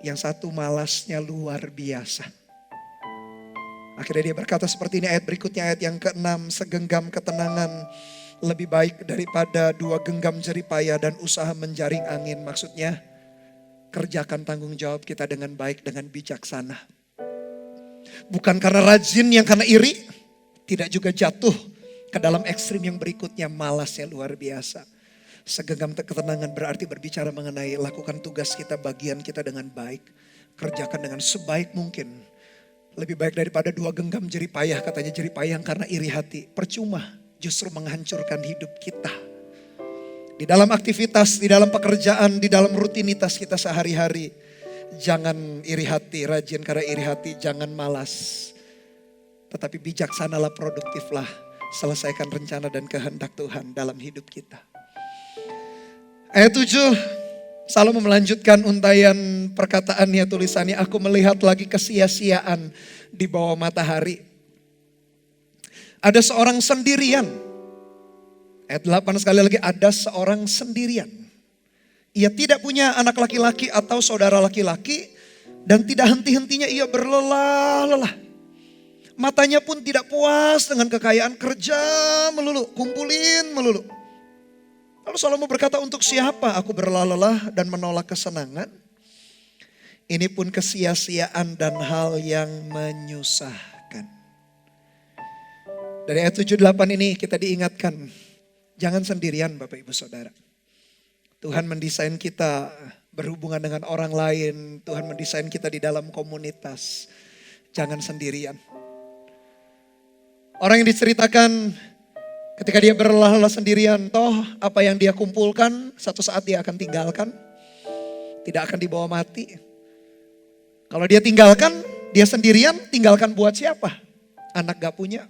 yang satu malasnya luar biasa. Akhirnya dia berkata seperti ini, ayat berikutnya, ayat yang ke-6, segenggam ketenangan lebih baik daripada 2 genggam jeripaya dan usaha menjaring angin. Maksudnya kerjakan tanggung jawab kita dengan baik, dengan bijaksana. Bukan karena rajin yang karena iri, tidak juga jatuh ke dalam ekstrim yang berikutnya, malasnya luar biasa. Segenggam ketenangan berarti berbicara mengenai lakukan tugas kita, bagian kita dengan baik. Kerjakan dengan sebaik mungkin. Lebih baik daripada 2 genggam jeripayah, katanya jeripayah karena iri hati. Percuma, justru menghancurkan hidup kita. Di dalam aktivitas, di dalam pekerjaan, di dalam rutinitas kita sehari-hari. Jangan iri hati, rajin karena iri hati, jangan malas. Tetapi bijaksanalah, produktiflah. Selesaikan rencana dan kehendak Tuhan dalam hidup kita. Ayat 7, Salomo melanjutkan untayan perkataannya, tulisannya, aku melihat lagi kesia-siaan di bawah matahari. Ada seorang sendirian. Ayat 8 sekali lagi, ada seorang sendirian. Ia tidak punya anak laki-laki atau saudara laki-laki. Dan tidak henti-hentinya ia berlelah-lelah. Matanya pun tidak puas dengan kekayaan, kerja melulu, kumpulin melulu. Lalu Salomo berkata, untuk siapa aku berlelah-lelah dan menolak kesenangan? Ini pun kesia-siaan dan hal yang menyusahkan. Dari ayat 7-8 ini kita diingatkan, jangan sendirian Bapak Ibu Saudara. Tuhan mendesain kita berhubungan dengan orang lain. Tuhan mendesain kita di dalam komunitas. Jangan sendirian. Orang yang diceritakan ketika dia berlelah-lelah sendirian, toh apa yang dia kumpulkan satu saat dia akan tinggalkan. Tidak akan dibawa mati. Kalau dia tinggalkan, dia sendirian, tinggalkan buat siapa? Anak gak punya.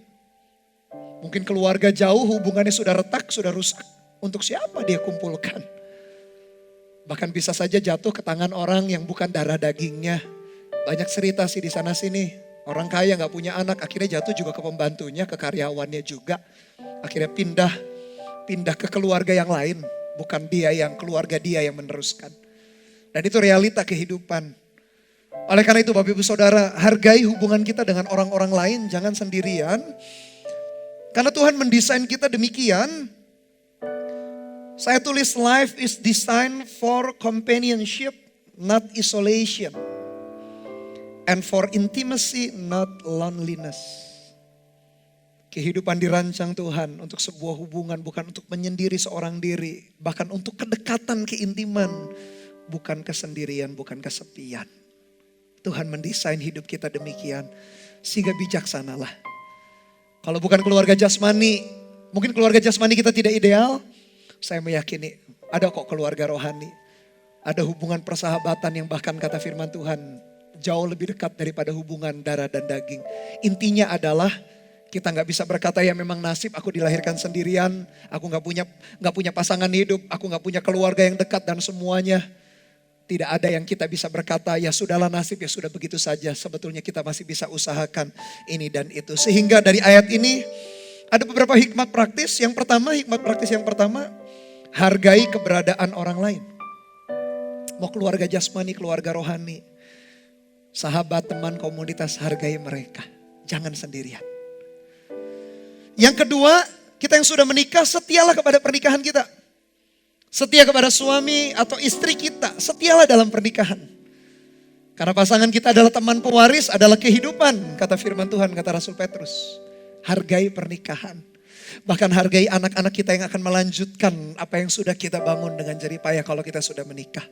Mungkin keluarga jauh, hubungannya sudah retak, sudah rusak. Untuk siapa dia kumpulkan? Bahkan bisa saja jatuh ke tangan orang yang bukan darah dagingnya. Banyak cerita sih di sana sini. Orang kaya gak punya anak, akhirnya jatuh juga ke pembantunya, ke karyawannya juga. Akhirnya pindah ke keluarga yang lain. Bukan dia yang, keluarga dia yang meneruskan. Dan itu realita kehidupan. Oleh karena itu Bapak Ibu Saudara, hargai hubungan kita dengan orang-orang lain, jangan sendirian. Karena Tuhan mendesain kita demikian. Saya tulis, life is designed for companionship, not isolation. And for intimacy, not loneliness. Kehidupan dirancang Tuhan untuk sebuah hubungan, bukan untuk menyendiri seorang diri. Bahkan untuk kedekatan, keintiman. Bukan kesendirian, bukan kesepian. Tuhan mendesain hidup kita demikian. Sehingga bijaksanalah. Kalau bukan keluarga jasmani, mungkin keluarga jasmani kita tidak ideal. Saya meyakini ada kok keluarga rohani. Ada hubungan persahabatan yang bahkan kata firman Tuhan jauh lebih dekat daripada hubungan darah dan daging. Intinya adalah kita nggak bisa berkata ya memang nasib aku dilahirkan sendirian, aku nggak punya pasangan hidup, aku nggak punya keluarga yang dekat dan semuanya. Tidak ada yang kita bisa berkata ya sudahlah nasib ya sudah begitu saja. Sebetulnya kita masih bisa usahakan ini dan itu. Sehingga dari ayat ini ada beberapa hikmat praktis. Hikmat praktis yang pertama, hargai keberadaan orang lain. Mau keluarga jasmani, keluarga rohani, sahabat, teman, komunitas, hargai mereka. Jangan sendirian. Yang kedua, kita yang sudah menikah, setialah kepada pernikahan kita. Setia kepada suami atau istri kita, setialah dalam pernikahan. Karena pasangan kita adalah teman pewaris, adalah kehidupan, kata firman Tuhan, kata Rasul Petrus. Hargai pernikahan. Bahkan hargai anak-anak kita yang akan melanjutkan apa yang sudah kita bangun dengan jerih payah kalau kita sudah menikah.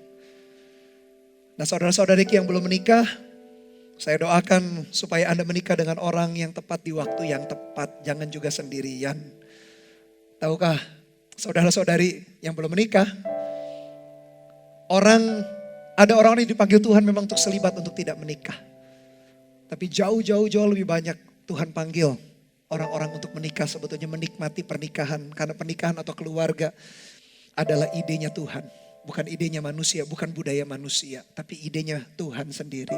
Nah saudara-saudariku yang belum menikah, saya doakan supaya Anda menikah dengan orang yang tepat di waktu yang tepat. Jangan juga sendirian. Tahukah saudara-saudari yang belum menikah, ada orang yang dipanggil Tuhan memang untuk selibat, untuk tidak menikah. Tapi jauh lebih banyak Tuhan panggil orang-orang untuk menikah, sebetulnya menikmati pernikahan. Karena pernikahan atau keluarga adalah idenya Tuhan. Bukan idenya manusia, bukan budaya manusia, tapi idenya Tuhan sendiri.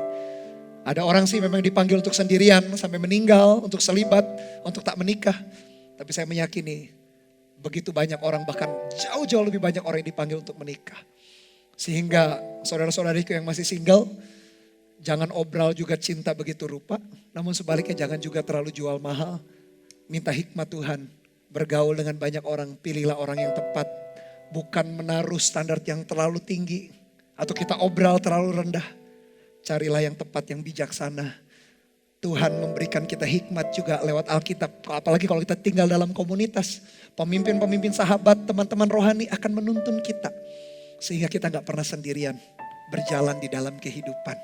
Ada orang sih memang dipanggil untuk sendirian sampai meninggal, untuk selibat, untuk tak menikah. Tapi saya meyakini begitu banyak orang, bahkan jauh lebih banyak orang yang dipanggil untuk menikah. Sehingga saudara-saudariku yang masih single, jangan obral juga cinta begitu rupa. Namun sebaliknya jangan juga terlalu jual mahal. Minta hikmat Tuhan, bergaul dengan banyak orang, pilihlah orang yang tepat. Bukan menaruh standar yang terlalu tinggi atau kita obral terlalu rendah. Carilah yang tepat, yang bijaksana. Tuhan memberikan kita hikmat juga lewat Alkitab. Apalagi kalau kita tinggal dalam komunitas. Pemimpin-pemimpin sahabat, teman-teman rohani akan menuntun kita. Sehingga kita gak pernah sendirian berjalan di dalam kehidupan.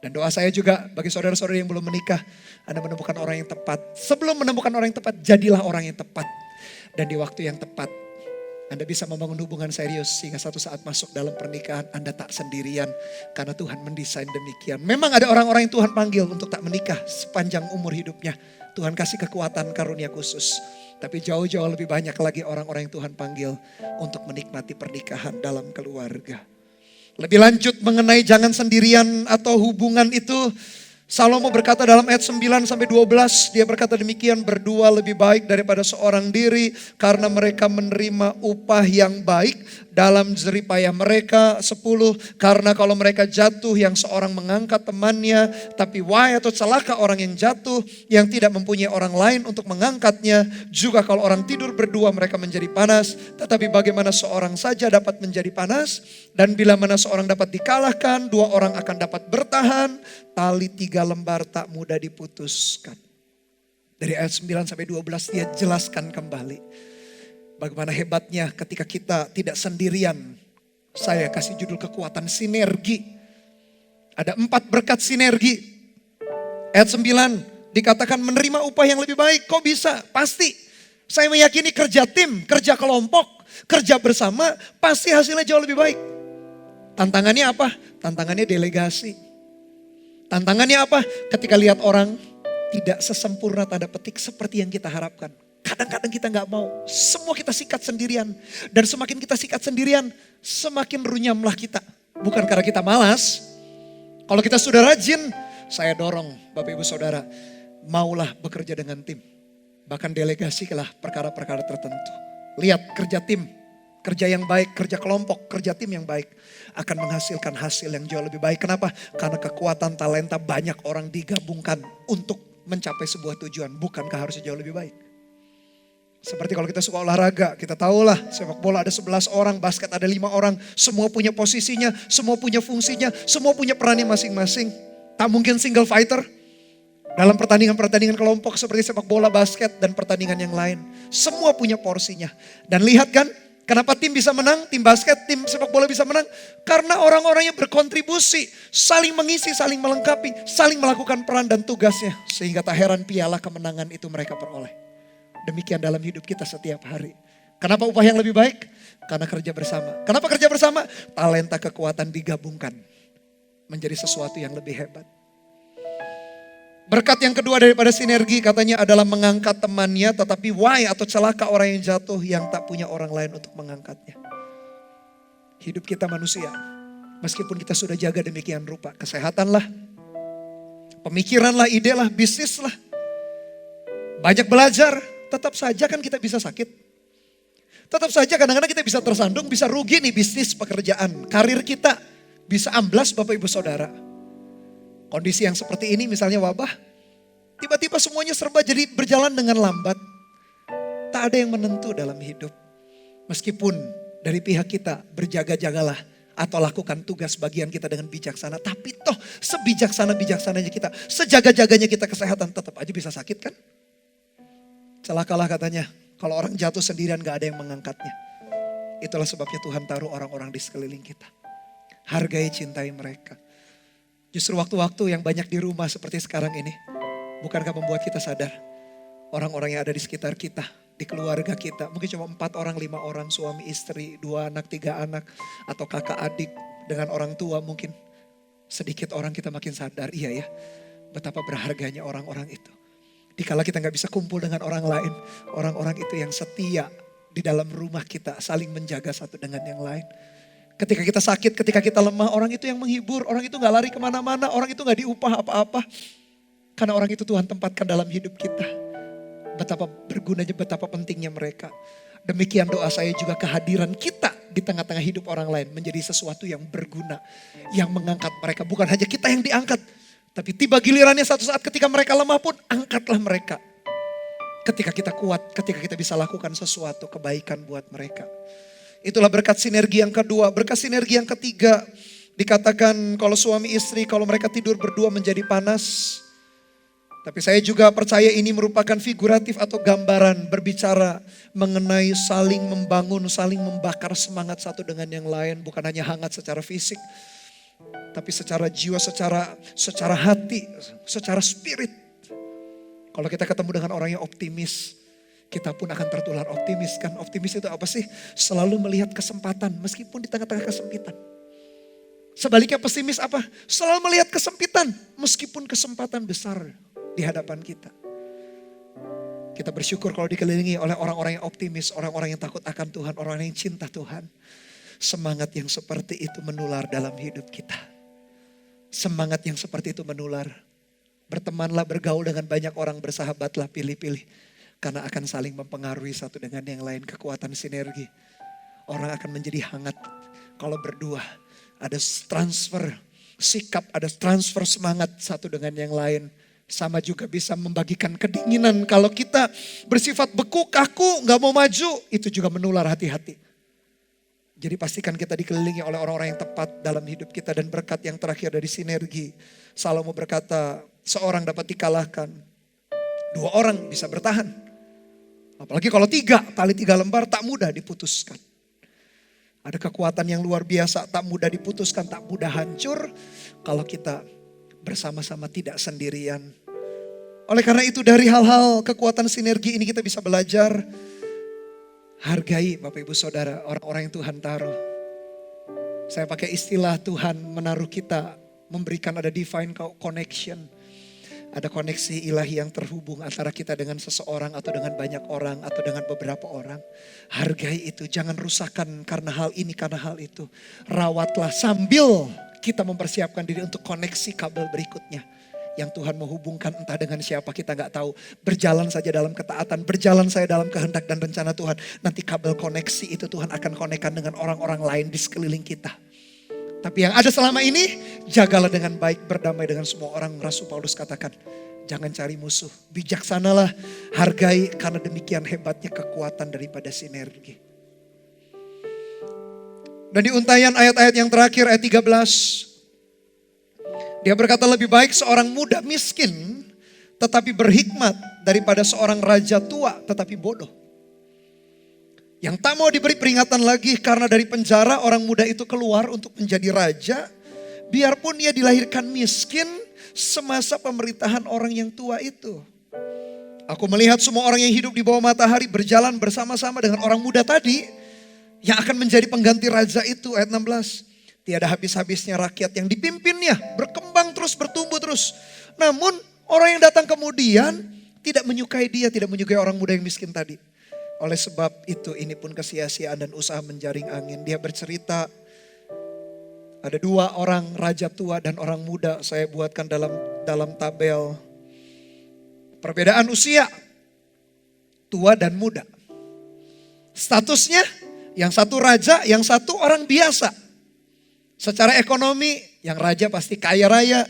Dan doa saya juga bagi saudara-saudara yang belum menikah. Anda menemukan orang yang tepat. Sebelum menemukan orang yang tepat, jadilah orang yang tepat. Dan di waktu yang tepat, Anda bisa membangun hubungan serius sehingga satu saat masuk dalam pernikahan Anda tak sendirian. Karena Tuhan mendesain demikian. Memang ada orang-orang yang Tuhan panggil untuk tak menikah sepanjang umur hidupnya. Tuhan kasih kekuatan karunia khusus. Tapi jauh lebih banyak lagi orang-orang yang Tuhan panggil untuk menikmati pernikahan dalam keluarga. Lebih lanjut mengenai jangan sendirian atau hubungan itu. Salomo berkata dalam ayat 9-12, dia berkata demikian, berdua lebih baik daripada seorang diri karena mereka menerima upah yang baik dalam jerih payah mereka. 10, karena kalau mereka jatuh yang seorang mengangkat temannya, tapi wahai atau celaka orang yang jatuh yang tidak mempunyai orang lain untuk mengangkatnya. Juga kalau orang tidur berdua mereka menjadi panas, tetapi bagaimana seorang saja dapat menjadi panas? Dan bila mana seorang dapat dikalahkan, dua orang akan dapat bertahan. Tali 3 lembar tak mudah diputuskan. Dari ayat 9-12 dia jelaskan kembali. Bagaimana hebatnya ketika kita tidak sendirian. Saya kasih judul kekuatan sinergi. Ada 4 berkat sinergi. Ayat 9 dikatakan menerima upah yang lebih baik. Kok bisa? Pasti. Saya meyakini kerja tim, kerja kelompok, kerja bersama pasti hasilnya jauh lebih baik. Tantangannya apa? Tantangannya delegasi. Tantangannya apa? Ketika lihat orang tidak sesempurna tanda petik seperti yang kita harapkan. Kadang-kadang kita gak mau. Semua kita sikat sendirian. Dan semakin kita sikat sendirian, semakin runyamlah kita. Bukan karena kita malas. Kalau kita sudah rajin, saya dorong Bapak Ibu Saudara, maulah bekerja dengan tim. Bahkan delegasilah perkara-perkara tertentu. Lihat kerja tim. Kerja yang baik, kerja kelompok, kerja tim yang baik akan menghasilkan hasil yang jauh lebih baik. Kenapa? Karena kekuatan talenta banyak orang digabungkan untuk mencapai sebuah tujuan. Bukankah harusnya jauh lebih baik? Seperti kalau kita suka olahraga, kita tahulah sepak bola ada 11 orang, basket ada 5 orang. Semua punya posisinya, semua punya fungsinya, semua punya perannya masing-masing. Tak mungkin single fighter. Dalam pertandingan-pertandingan kelompok seperti sepak bola, basket, dan pertandingan yang lain. Semua punya porsinya. Dan lihat kan, kenapa tim bisa menang, tim basket, tim sepak bola bisa menang? Karena orang-orangnya berkontribusi, saling mengisi, saling melengkapi, saling melakukan peran dan tugasnya. Sehingga tak heran piala kemenangan itu mereka peroleh. Demikian dalam hidup kita setiap hari. Kenapa upah yang lebih baik? Karena kerja bersama. Kenapa kerja bersama? Talenta kekuatan digabungkan menjadi sesuatu yang lebih hebat. Berkat yang kedua daripada sinergi katanya adalah mengangkat temannya, tetapi why atau celaka orang yang jatuh yang tak punya orang lain untuk mengangkatnya. Hidup kita manusia, meskipun kita sudah jaga demikian rupa, kesehatan lah, pemikiran lah, ide lah, bisnis lah, banyak belajar, tetap saja kan kita bisa sakit. Tetap saja kadang-kadang kita bisa tersandung, bisa rugi nih bisnis, pekerjaan, karir kita bisa amblas Bapak Ibu Saudara. Kondisi yang seperti ini misalnya wabah, tiba-tiba semuanya serba jadi berjalan dengan lambat. Tak ada yang menentu dalam hidup. Meskipun dari pihak kita berjaga-jagalah atau lakukan tugas bagian kita dengan bijaksana. Tapi toh sebijaksana-bijaksananya kita, sejaga-jaganya kita kesehatan tetap aja bisa sakit kan? Celakalah katanya. Kalau orang jatuh sendirian gak ada yang mengangkatnya. Itulah sebabnya Tuhan taruh orang-orang di sekeliling kita. Hargai, cintai mereka. Justru waktu-waktu yang banyak di rumah seperti sekarang ini. Bukankah membuat kita sadar. Orang-orang yang ada di sekitar kita. Di keluarga kita. Mungkin cuma 4 orang, 5 orang. Suami, istri, 2 anak, 3 anak. Atau kakak, adik. Dengan orang tua mungkin. Sedikit orang kita makin sadar. Iya ya. Betapa berharganya orang-orang itu. Dikala kita gak bisa kumpul dengan orang lain, orang-orang itu yang setia di dalam rumah kita saling menjaga satu dengan yang lain. Ketika kita sakit, ketika kita lemah, orang itu yang menghibur, orang itu gak lari kemana-mana, orang itu gak diupah apa-apa. Karena orang itu Tuhan tempatkan dalam hidup kita. Betapa bergunanya, betapa pentingnya mereka. Demikian doa saya juga kehadiran kita di tengah-tengah hidup orang lain menjadi sesuatu yang berguna. Yang mengangkat mereka, bukan hanya kita yang diangkat. Tapi tiba gilirannya satu saat ketika mereka lemah pun angkatlah mereka. Ketika kita kuat, ketika kita bisa lakukan sesuatu kebaikan buat mereka. Itulah berkat sinergi yang kedua. Berkat sinergi yang ketiga dikatakan kalau suami istri, kalau mereka tidur berdua menjadi panas. Tapi saya juga percaya ini merupakan figuratif atau gambaran berbicara mengenai saling membangun, saling membakar semangat satu dengan yang lain. Bukan hanya hangat secara fisik. Tapi secara jiwa, secara hati, secara spirit. Kalau kita ketemu dengan orang yang optimis, kita pun akan tertular optimis kan. Optimis itu apa sih? Selalu melihat kesempatan meskipun di tengah-tengah kesempitan. Sebaliknya pesimis apa? Selalu melihat kesempitan meskipun kesempatan besar di hadapan kita. Kita bersyukur kalau dikelilingi oleh orang-orang yang optimis, orang-orang yang takut akan Tuhan, orang-orang yang cinta Tuhan. Semangat yang seperti itu menular dalam hidup kita. Semangat yang seperti itu menular. Bertemanlah, bergaul dengan banyak orang, bersahabatlah, pilih-pilih. Karena akan saling mempengaruhi satu dengan yang lain, kekuatan sinergi. Orang akan menjadi hangat kalau berdua. Ada transfer sikap, ada transfer semangat satu dengan yang lain. Sama juga bisa membagikan kedinginan. Kalau kita bersifat beku, kaku, gak mau maju, itu juga menular, hati-hati. Jadi pastikan kita dikelilingi oleh orang-orang yang tepat dalam hidup kita. Dan berkat yang terakhir dari sinergi. Salomo berkata, seorang dapat dikalahkan, 2 orang bisa bertahan. Apalagi kalau 3, tali 3 lembar tak mudah diputuskan. Ada kekuatan yang luar biasa, tak mudah diputuskan, tak mudah hancur. Kalau kita bersama-sama tidak sendirian. Oleh karena itu dari hal-hal kekuatan sinergi ini kita bisa belajar. Hargai Bapak Ibu Saudara, orang-orang yang Tuhan taruh. Saya pakai istilah Tuhan menaruh kita, memberikan ada divine connection. Ada koneksi ilahi yang terhubung antara kita dengan seseorang atau dengan banyak orang atau dengan beberapa orang. Hargai itu, jangan rusakkan karena hal ini, karena hal itu. Rawatlah sambil kita mempersiapkan diri untuk koneksi kabel berikutnya. Yang Tuhan menghubungkan entah dengan siapa kita gak tahu. Berjalan saja dalam ketaatan, berjalan saya dalam kehendak dan rencana Tuhan. Nanti kabel koneksi itu Tuhan akan konekkan dengan orang-orang lain di sekeliling kita. Tapi yang ada selama ini, jagalah dengan baik, berdamai dengan semua orang. Rasul Paulus katakan, jangan cari musuh. Bijaksanalah, hargai karena demikian hebatnya kekuatan daripada sinergi. Dan di untayan ayat-ayat yang terakhir, ayat 13. Dia berkata lebih baik seorang muda miskin tetapi berhikmat daripada seorang raja tua tetapi bodoh. Yang tak mau diberi peringatan lagi karena dari penjara orang muda itu keluar untuk menjadi raja. Biarpun ia dilahirkan miskin semasa pemerintahan orang yang tua itu. Aku melihat semua orang yang hidup di bawah matahari berjalan bersama-sama dengan orang muda tadi yang akan menjadi pengganti raja itu. Ayat 16. Tiada habis-habisnya rakyat yang dipimpinnya, berkembang terus, bertumbuh terus. Namun orang yang datang kemudian tidak menyukai dia, tidak menyukai orang muda yang miskin tadi. Oleh sebab itu ini pun kesia-siaan dan usaha menjaring angin. Dia bercerita ada dua orang, raja tua dan orang muda. Saya buatkan dalam tabel perbedaan usia, tua dan muda. Statusnya, yang satu raja, yang satu orang biasa. Secara ekonomi, yang raja pasti kaya raya,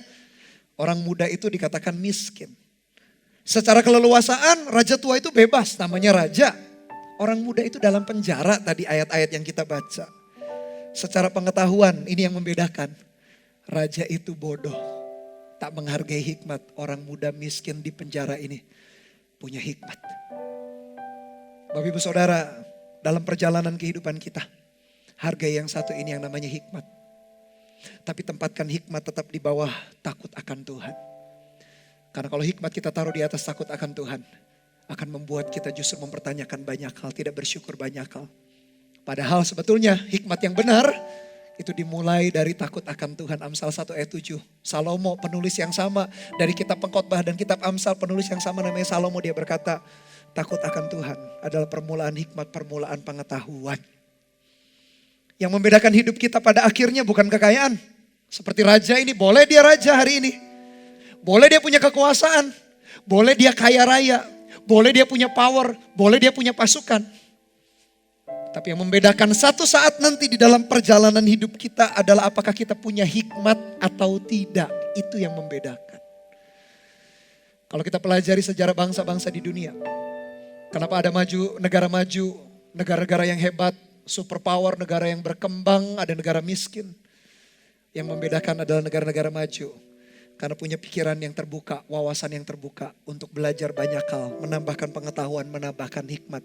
orang muda itu dikatakan miskin. Secara keleluasaan, raja tua itu bebas, namanya raja. Orang muda itu dalam penjara, tadi ayat-ayat yang kita baca. Secara pengetahuan, ini yang membedakan. Raja itu bodoh, tak menghargai hikmat. Orang muda miskin di penjara ini punya hikmat. Bapak Ibu Saudara, dalam perjalanan kehidupan kita, hargai yang satu ini yang namanya hikmat. Tapi tempatkan hikmat tetap di bawah takut akan Tuhan. Karena kalau hikmat kita taruh di atas takut akan Tuhan, akan membuat kita justru mempertanyakan banyak hal, tidak bersyukur banyak hal. Padahal sebetulnya hikmat yang benar itu dimulai dari takut akan Tuhan. Amsal 1 ayat 7. Salomo penulis yang sama dari kitab Pengkhotbah dan kitab Amsal, penulis yang sama namanya Salomo, dia berkata, takut akan Tuhan adalah permulaan hikmat, permulaan pengetahuan. Yang membedakan hidup kita pada akhirnya bukan kekayaan. Seperti raja ini, boleh dia raja hari ini. Boleh dia punya kekuasaan. Boleh dia kaya raya. Boleh dia punya power. Boleh dia punya pasukan. Tapi yang membedakan satu saat nanti di dalam perjalanan hidup kita adalah apakah kita punya hikmat atau tidak. Itu yang membedakan. Kalau kita pelajari sejarah bangsa-bangsa di dunia. Kenapa ada negara-negara yang hebat, superpower, negara yang berkembang, ada negara miskin. Yang membedakan adalah negara-negara maju. Karena punya pikiran yang terbuka, wawasan yang terbuka untuk belajar banyak hal, menambahkan pengetahuan, menambahkan hikmat.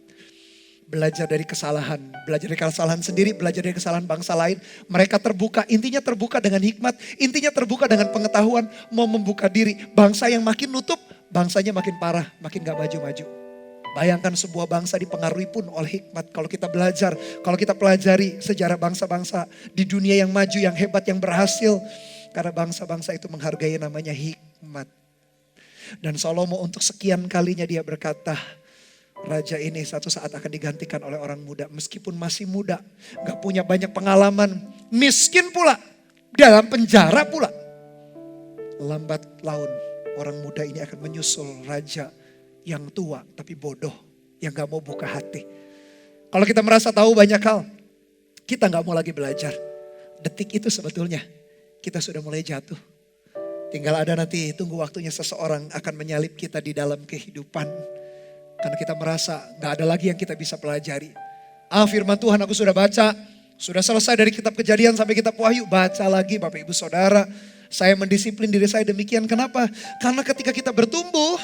Belajar dari kesalahan sendiri, belajar dari kesalahan bangsa lain. Mereka terbuka, intinya terbuka dengan hikmat, intinya terbuka dengan pengetahuan, mau membuka diri. Bangsa yang makin nutup, bangsanya makin parah, makin gak maju-maju. Bayangkan sebuah bangsa dipengaruhi pun oleh hikmat. Kalau kita belajar, kalau kita pelajari sejarah bangsa-bangsa di dunia yang maju, yang hebat, yang berhasil. Karena bangsa-bangsa itu menghargai namanya hikmat. Dan Salomo untuk sekian kalinya dia berkata, raja ini satu saat akan digantikan oleh orang muda. Meskipun masih muda, gak punya banyak pengalaman, miskin pula, dalam penjara pula. Lambat laun orang muda ini akan menyusul raja yang tua tapi bodoh, yang gak mau buka hati. Kalau kita merasa tahu banyak hal, kita gak mau lagi belajar. Detik itu sebetulnya kita sudah mulai jatuh. Tinggal ada nanti tunggu waktunya seseorang akan menyalip kita di dalam kehidupan. Karena kita merasa gak ada lagi yang kita bisa pelajari. Firman Tuhan aku sudah baca, sudah selesai dari kitab Kejadian sampai kitab Wahyu. Baca lagi Bapak Ibu Saudara. Saya mendisiplin diri saya demikian. Kenapa? Karena ketika kita bertumbuh,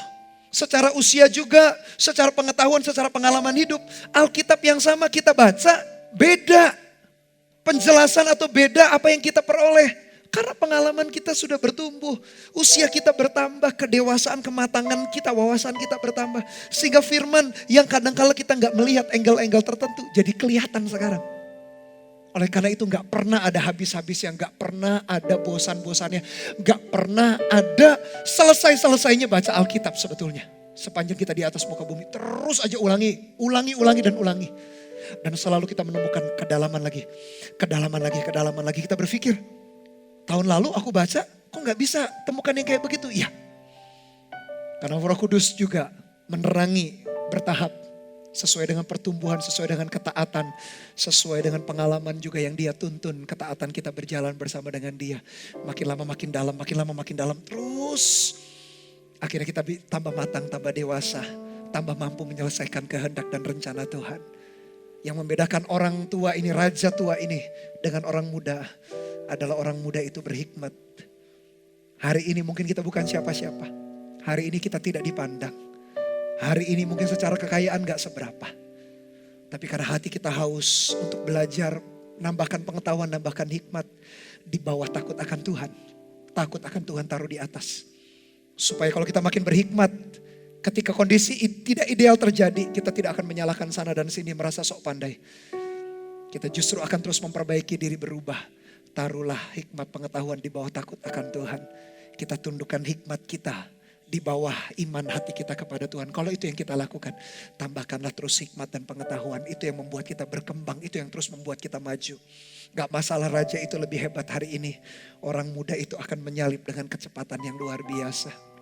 secara usia juga, secara pengetahuan, secara pengalaman hidup. Alkitab yang sama kita baca, beda. Penjelasan atau beda apa yang kita peroleh. Karena pengalaman kita sudah bertumbuh. Usia kita bertambah, kedewasaan, kematangan kita, wawasan kita bertambah. Sehingga firman yang kadang-kala kita gak melihat angle-angle tertentu jadi kelihatan sekarang. Oleh karena itu gak pernah ada habis-habisnya, gak pernah ada bosan-bosannya. Gak pernah ada selesai-selesainya baca Alkitab sebetulnya. Sepanjang kita di atas muka bumi terus aja ulangi dan ulangi. Dan selalu kita menemukan kedalaman lagi. Kita berpikir, tahun lalu aku baca, kok gak bisa temukan yang kayak begitu? Iya. Karena Roh Kudus juga menerangi bertahap. Sesuai dengan pertumbuhan, sesuai dengan ketaatan. Sesuai dengan pengalaman juga yang dia tuntun. Ketaatan kita berjalan bersama dengan dia. Makin lama makin dalam. Terus akhirnya kita tambah matang, tambah dewasa. Tambah mampu menyelesaikan kehendak dan rencana Tuhan. Yang membedakan orang tua ini, raja tua ini dengan orang muda adalah orang muda itu berhikmat. Hari ini mungkin kita bukan siapa-siapa. Hari ini kita tidak dipandang. Hari ini mungkin secara kekayaan gak seberapa. Tapi karena hati kita haus untuk belajar, nambahkan pengetahuan, nambahkan hikmat. Di bawah takut akan Tuhan. Takut akan Tuhan taruh di atas. Supaya kalau kita makin berhikmat, Ketika kondisi tidak ideal terjadi, kita tidak akan menyalahkan sana dan sini merasa sok pandai. Kita justru akan terus memperbaiki diri, berubah. Taruhlah hikmat pengetahuan di bawah takut akan Tuhan. Kita tundukkan hikmat kita di bawah iman hati kita kepada Tuhan. Kalau itu yang kita lakukan, tambahkanlah terus hikmat dan pengetahuan. Itu yang membuat kita berkembang, itu yang terus membuat kita maju. Gak masalah raja itu lebih hebat hari ini. Orang muda itu akan menyalip dengan kecepatan yang luar biasa.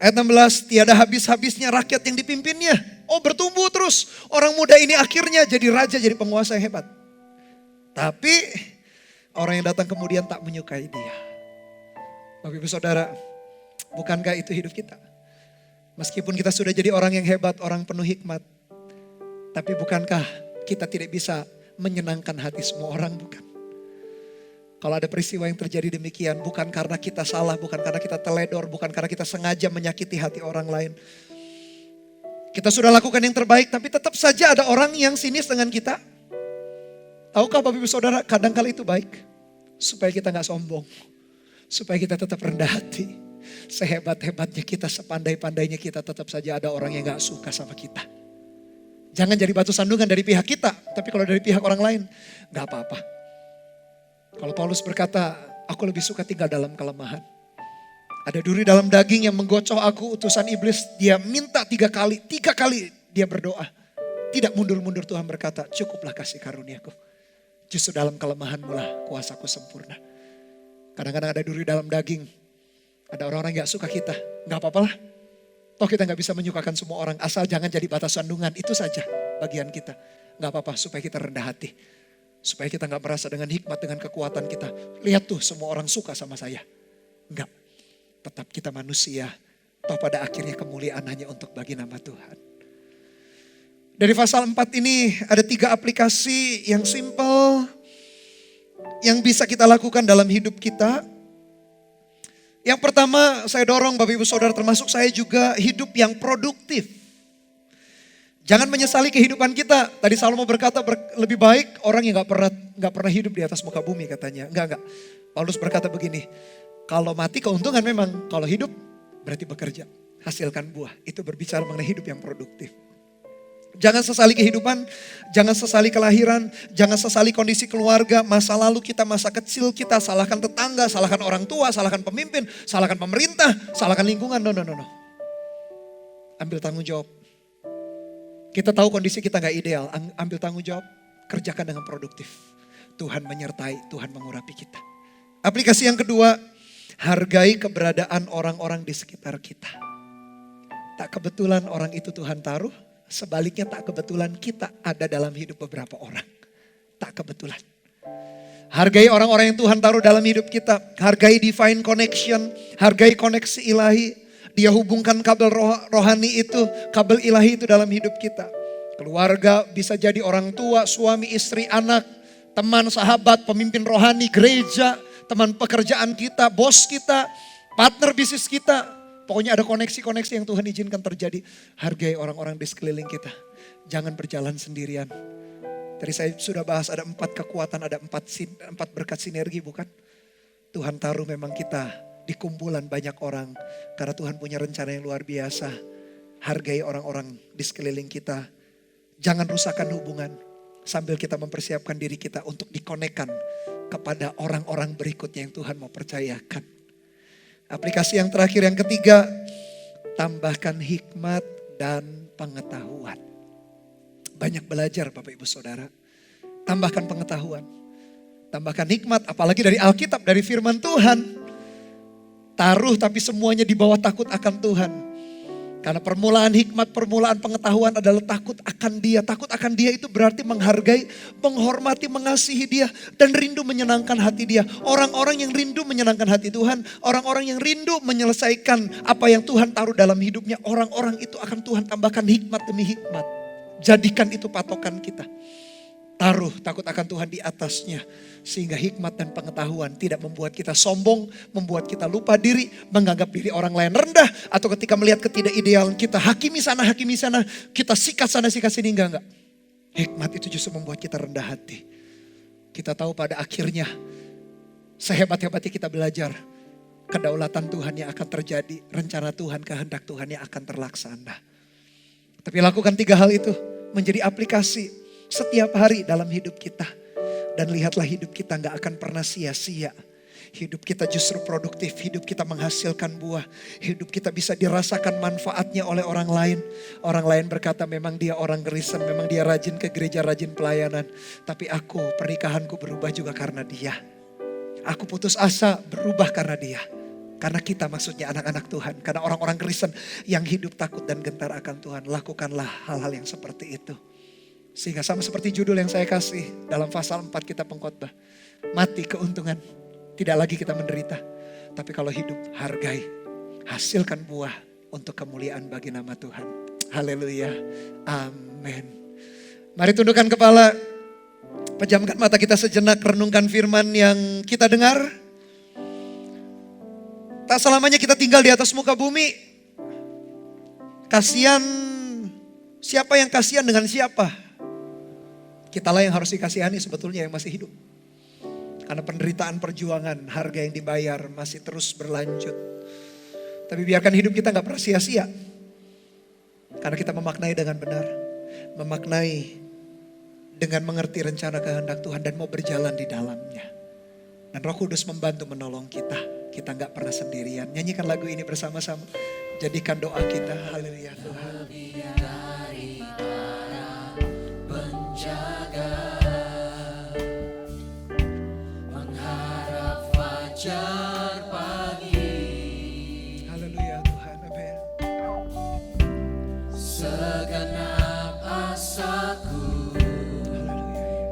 Ayat 16, tiada habis-habisnya rakyat yang dipimpinnya. Oh, bertumbuh terus. Orang muda ini akhirnya jadi raja, jadi penguasa yang hebat. Tapi orang yang datang kemudian tak menyukai dia. Bapak Ibu Saudara, bukankah itu hidup kita? Meskipun kita sudah jadi orang yang hebat, orang penuh hikmat. Tapi bukankah kita tidak bisa menyenangkan hati semua orang, bukan? Kalau ada peristiwa yang terjadi demikian, bukan karena kita salah, bukan karena kita teledor, bukan karena kita sengaja menyakiti hati orang lain. Kita sudah lakukan yang terbaik, tapi tetap saja ada orang yang sinis dengan kita. Tahukah Bapak Ibu Saudara, kadang-kala itu baik. Supaya kita gak sombong. Supaya kita tetap rendah hati. Sehebat-hebatnya kita, sepandai-pandainya kita, tetap saja ada orang yang gak suka sama kita. Jangan jadi batu sandungan dari pihak kita. Tapi kalau dari pihak orang lain, gak apa-apa. Kalau Paulus berkata, aku lebih suka tinggal dalam kelemahan. Ada duri dalam daging yang menggocok aku, utusan iblis. Dia minta 3 kali dia berdoa. Tidak mundur-mundur, Tuhan berkata, cukuplah kasih karuniaku. Justru dalam kelemahanmu lah kuasaku sempurna. Kadang-kadang ada duri dalam daging. Ada orang-orang yang gak suka kita. Gak apa-apa lah. Toh kita gak bisa menyukakan semua orang. Asal jangan jadi batas sandungan. Itu saja bagian kita. Gak apa-apa supaya kita rendah hati. Supaya kita gak merasa dengan hikmat, dengan kekuatan kita. Lihat tuh semua orang suka sama saya. Enggak. Tetap kita manusia. Toh pada akhirnya kemuliaan hanya untuk bagi nama Tuhan. Dari pasal 4 ini ada 3 aplikasi yang simple. Yang bisa kita lakukan dalam hidup kita. Yang pertama saya dorong Bapak Ibu Saudara termasuk saya juga hidup yang produktif. Jangan menyesali kehidupan kita. Tadi Salomo berkata lebih baik orang yang gak pernah hidup di atas muka bumi katanya. Enggak. Paulus berkata begini. Kalau mati keuntungan memang. Kalau hidup berarti bekerja. Hasilkan buah. Itu berbicara mengenai hidup yang produktif. Jangan sesali kehidupan, jangan sesali kelahiran, jangan sesali kondisi keluarga, masa lalu kita, masa kecil kita, salahkan tetangga, salahkan orang tua, salahkan pemimpin, salahkan pemerintah, salahkan lingkungan. No. Ambil tanggung jawab. Kita tahu kondisi kita gak ideal, ambil tanggung jawab, kerjakan dengan produktif. Tuhan menyertai, Tuhan mengurapi kita. Aplikasi yang kedua, hargai keberadaan orang-orang di sekitar kita. Tak kebetulan orang itu Tuhan taruh. Sebaliknya tak kebetulan kita ada dalam hidup beberapa orang. Tak kebetulan. Hargai orang-orang yang Tuhan taruh dalam hidup kita. Hargai divine connection. Hargai koneksi ilahi. Dia hubungkan kabel rohani itu. Kabel ilahi itu dalam hidup kita. Keluarga bisa jadi orang tua, suami, istri, anak. Teman, sahabat, pemimpin rohani, gereja. Teman pekerjaan kita, bos kita. Partner bisnis kita. Pokoknya ada koneksi-koneksi yang Tuhan izinkan terjadi. Hargai orang-orang di sekeliling kita. Jangan berjalan sendirian. Tadi saya sudah bahas ada 4 kekuatan, ada 4 berkat sinergi bukan? Tuhan taruh memang kita di kumpulan banyak orang. Karena Tuhan punya rencana yang luar biasa. Hargai orang-orang di sekeliling kita. Jangan rusakkan hubungan. Sambil kita mempersiapkan diri kita untuk dikonekkan kepada orang-orang berikutnya yang Tuhan mau percayakan. Aplikasi yang terakhir, yang ketiga, tambahkan hikmat dan pengetahuan. Banyak belajar Bapak Ibu Saudara. Tambahkan pengetahuan. Tambahkan hikmat, apalagi dari Alkitab, dari firman Tuhan. Taruh tapi semuanya di bawah takut akan Tuhan. Karena permulaan hikmat, permulaan pengetahuan adalah takut akan Dia. Takut akan Dia itu berarti menghargai, menghormati, mengasihi Dia. Dan rindu menyenangkan hati Dia. Orang-orang yang rindu menyenangkan hati Tuhan. Orang-orang yang rindu menyelesaikan apa yang Tuhan taruh dalam hidupnya. Orang-orang itu akan Tuhan tambahkan hikmat demi hikmat. Jadikan itu patokan kita. Taruh takut akan Tuhan di atasnya. Sehingga hikmat dan pengetahuan tidak membuat kita sombong, membuat kita lupa diri, menganggap diri orang lain rendah. Atau ketika melihat ketidakidealan kita hakimi sana, kita sikat sana, sikat sini, enggak. Hikmat itu justru membuat kita rendah hati. Kita tahu pada akhirnya sehebat-hebatnya kita belajar. kedaulatan Tuhan yang akan terjadi, rencana Tuhan, kehendak Tuhan yang akan terlaksana. Tapi lakukan 3 hal itu menjadi aplikasi setiap hari dalam hidup kita. Dan lihatlah hidup kita gak akan pernah sia-sia. Hidup kita justru produktif, hidup kita menghasilkan buah. Hidup kita bisa dirasakan manfaatnya oleh orang lain. Orang lain berkata memang dia orang Kristen, memang dia rajin ke gereja, rajin pelayanan. Tapi aku, pernikahanku berubah juga karena dia. Aku putus asa berubah karena dia. Karena kita maksudnya anak-anak Tuhan. Karena orang-orang Kristen yang hidup takut dan gentar akan Tuhan. Lakukanlah hal-hal yang seperti itu. Sehingga sama seperti judul yang saya kasih dalam pasal 4 kitab Pengkhotbah. Mati keuntungan. Tidak lagi kita menderita. Tapi kalau hidup hargai. Hasilkan buah untuk kemuliaan bagi nama Tuhan. Haleluya. Amin. Mari tundukkan kepala. Pejamkan mata kita sejenak. Renungkan firman yang kita dengar. Tak selamanya kita tinggal di atas muka bumi. Kasihan, siapa yang kasihan dengan siapa? Kitalah yang harus dikasihani sebetulnya yang masih hidup. Karena penderitaan perjuangan, harga yang dibayar masih terus berlanjut. Tapi biarkan hidup kita gak pernah sia-sia. Karena kita memaknai dengan benar. Memaknai dengan mengerti rencana kehendak Tuhan dan mau berjalan di dalamnya. Dan Roh Kudus membantu menolong kita. Kita gak pernah sendirian. Nyanyikan lagu ini bersama-sama. Jadikan doa kita. Haleluya Tuhan. Dari para penjaga mengharap fajar pagi. Haleluya Tuhan. Amin. Segenap asaku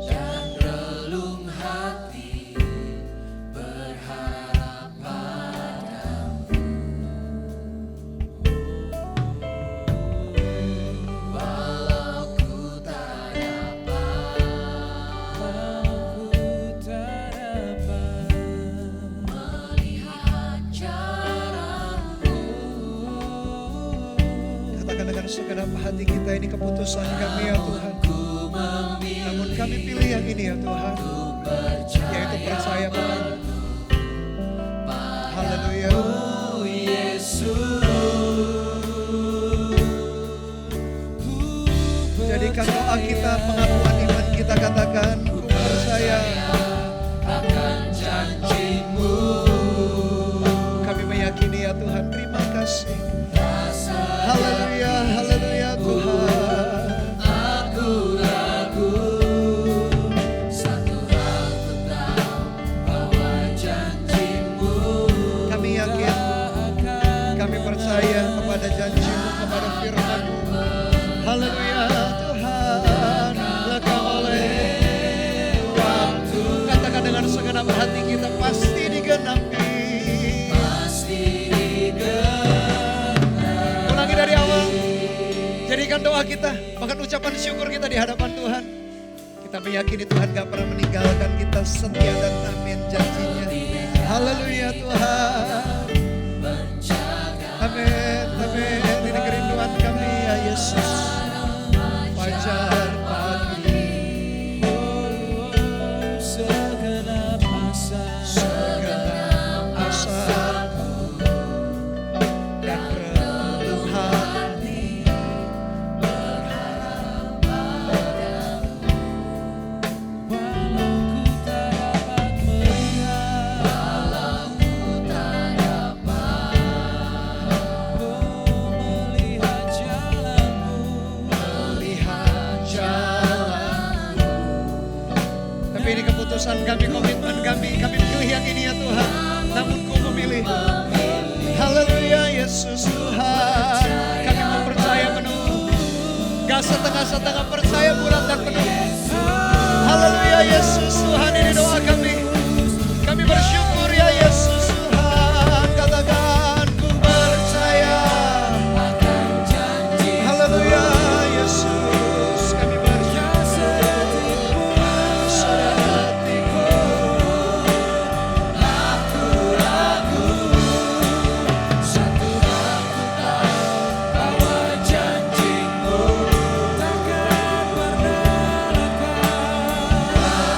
dan relung hati berharap padamu. Walau ku tak dapat melihat jaramu. Katakan dengan segenap hati kita, ini keputusan kami ya Tuhan. Namun kami pilih yang ini ya Tuhan. Yaitu percaya padamu. Haleluya. Oh Yesus, Jadikan doa kita pengakuan iman kita, katakan ku percaya akan janjimu. Kami meyakini ya Tuhan. Terima kasih. Rasa Haleluya, haleluya Tuhan. aku ragu, satu hal ku tahu bahwa janjimu Kami yakin, kami percaya kepada janjimu, kepada firman-Mu. Haleluya Tuhan, lekang oleh waktu. Katakan dengan segenap hati kita, pasti digenapi. pasti digenapi. Ulangi dari awal. Jadikan doa kita, bahkan ucapan syukur kita di hadapan Tuhan. Kita meyakini Tuhan gak pernah meninggalkan kita, setia dan amin janjinya. Haleluya Tuhan. Amin, amin. Ini kerinduan kami ya Yesus. Fajar pagi, Segenap asa segenap asaku dan relung hati berharap padamu. walau ku tak dapat melihat, walau ku tak dapat melihat jalanmu, Melihat jalanmu. Tapi ini keputusan kami, komitmen kami. Kami pilih yang ini ya Tuhan. Namun ku memilih. Haleluya Yesus Tuhan. Kami mau percaya penuh. Gak setengah-setengah, percaya bulat dan penuh. Haleluya Yesus Tuhan, ini doa kami. Kami bersyukur ya Yesus Tuhan. Katakan ku percaya. akan janji Haleluya Yesus, kami bersyukur. Hatiku aku ragu, satu hal ku tahu bahwa janjimu takkan pernah lekas.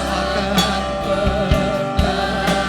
akan pernah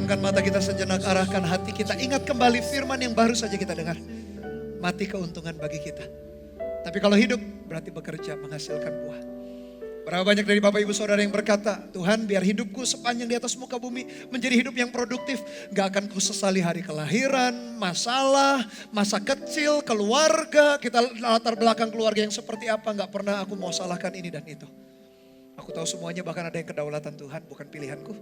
Pejamkan mata kita sejenak, arahkan hati kita. Ingat kembali firman yang baru saja kita dengar. Mati keuntungan bagi kita. Tapi kalau hidup berarti bekerja menghasilkan buah. Berapa banyak dari Bapak Ibu Saudara yang berkata, Tuhan biar hidupku sepanjang di atas muka bumi menjadi hidup yang produktif. Gak akan kusesali hari kelahiran, masalah, masa kecil, keluarga. Kita latar belakang keluarga yang seperti apa, gak pernah aku mau salahkan ini dan itu. Aku tahu semuanya, bahkan ada yang kedaulatan Tuhan, bukan pilihanku.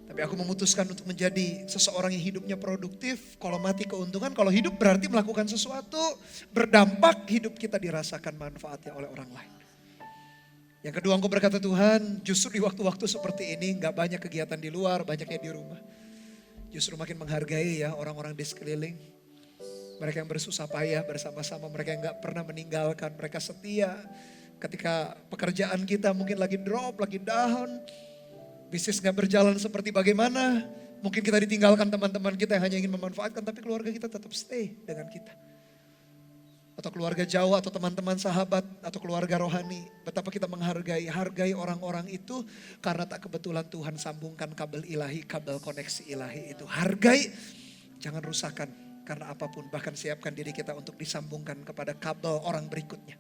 Tapi aku memutuskan untuk menjadi seseorang yang hidupnya produktif. Kalau mati keuntungan, kalau hidup berarti melakukan sesuatu berdampak, hidup kita dirasakan manfaatnya oleh orang lain. Yang kedua, engkau berkata Tuhan, justru di waktu-waktu seperti ini gak banyak kegiatan di luar, banyaknya di rumah. Justru makin menghargai ya orang-orang di sekeliling. Mereka yang bersusah payah bersama-sama, mereka yang gak pernah meninggalkan, mereka setia. Ketika pekerjaan kita mungkin lagi drop, lagi down, bisnis gak berjalan seperti bagaimana, mungkin kita ditinggalkan teman-teman kita yang hanya ingin memanfaatkan, tapi keluarga kita tetap stay dengan kita. Atau keluarga jauh, atau teman-teman sahabat, atau keluarga rohani. Betapa kita hargai orang-orang itu karena tak kebetulan Tuhan sambungkan kabel ilahi, kabel koneksi ilahi itu. Hargai, jangan rusakkan karena apapun. Bahkan siapkan diri kita untuk disambungkan kepada kabel orang berikutnya.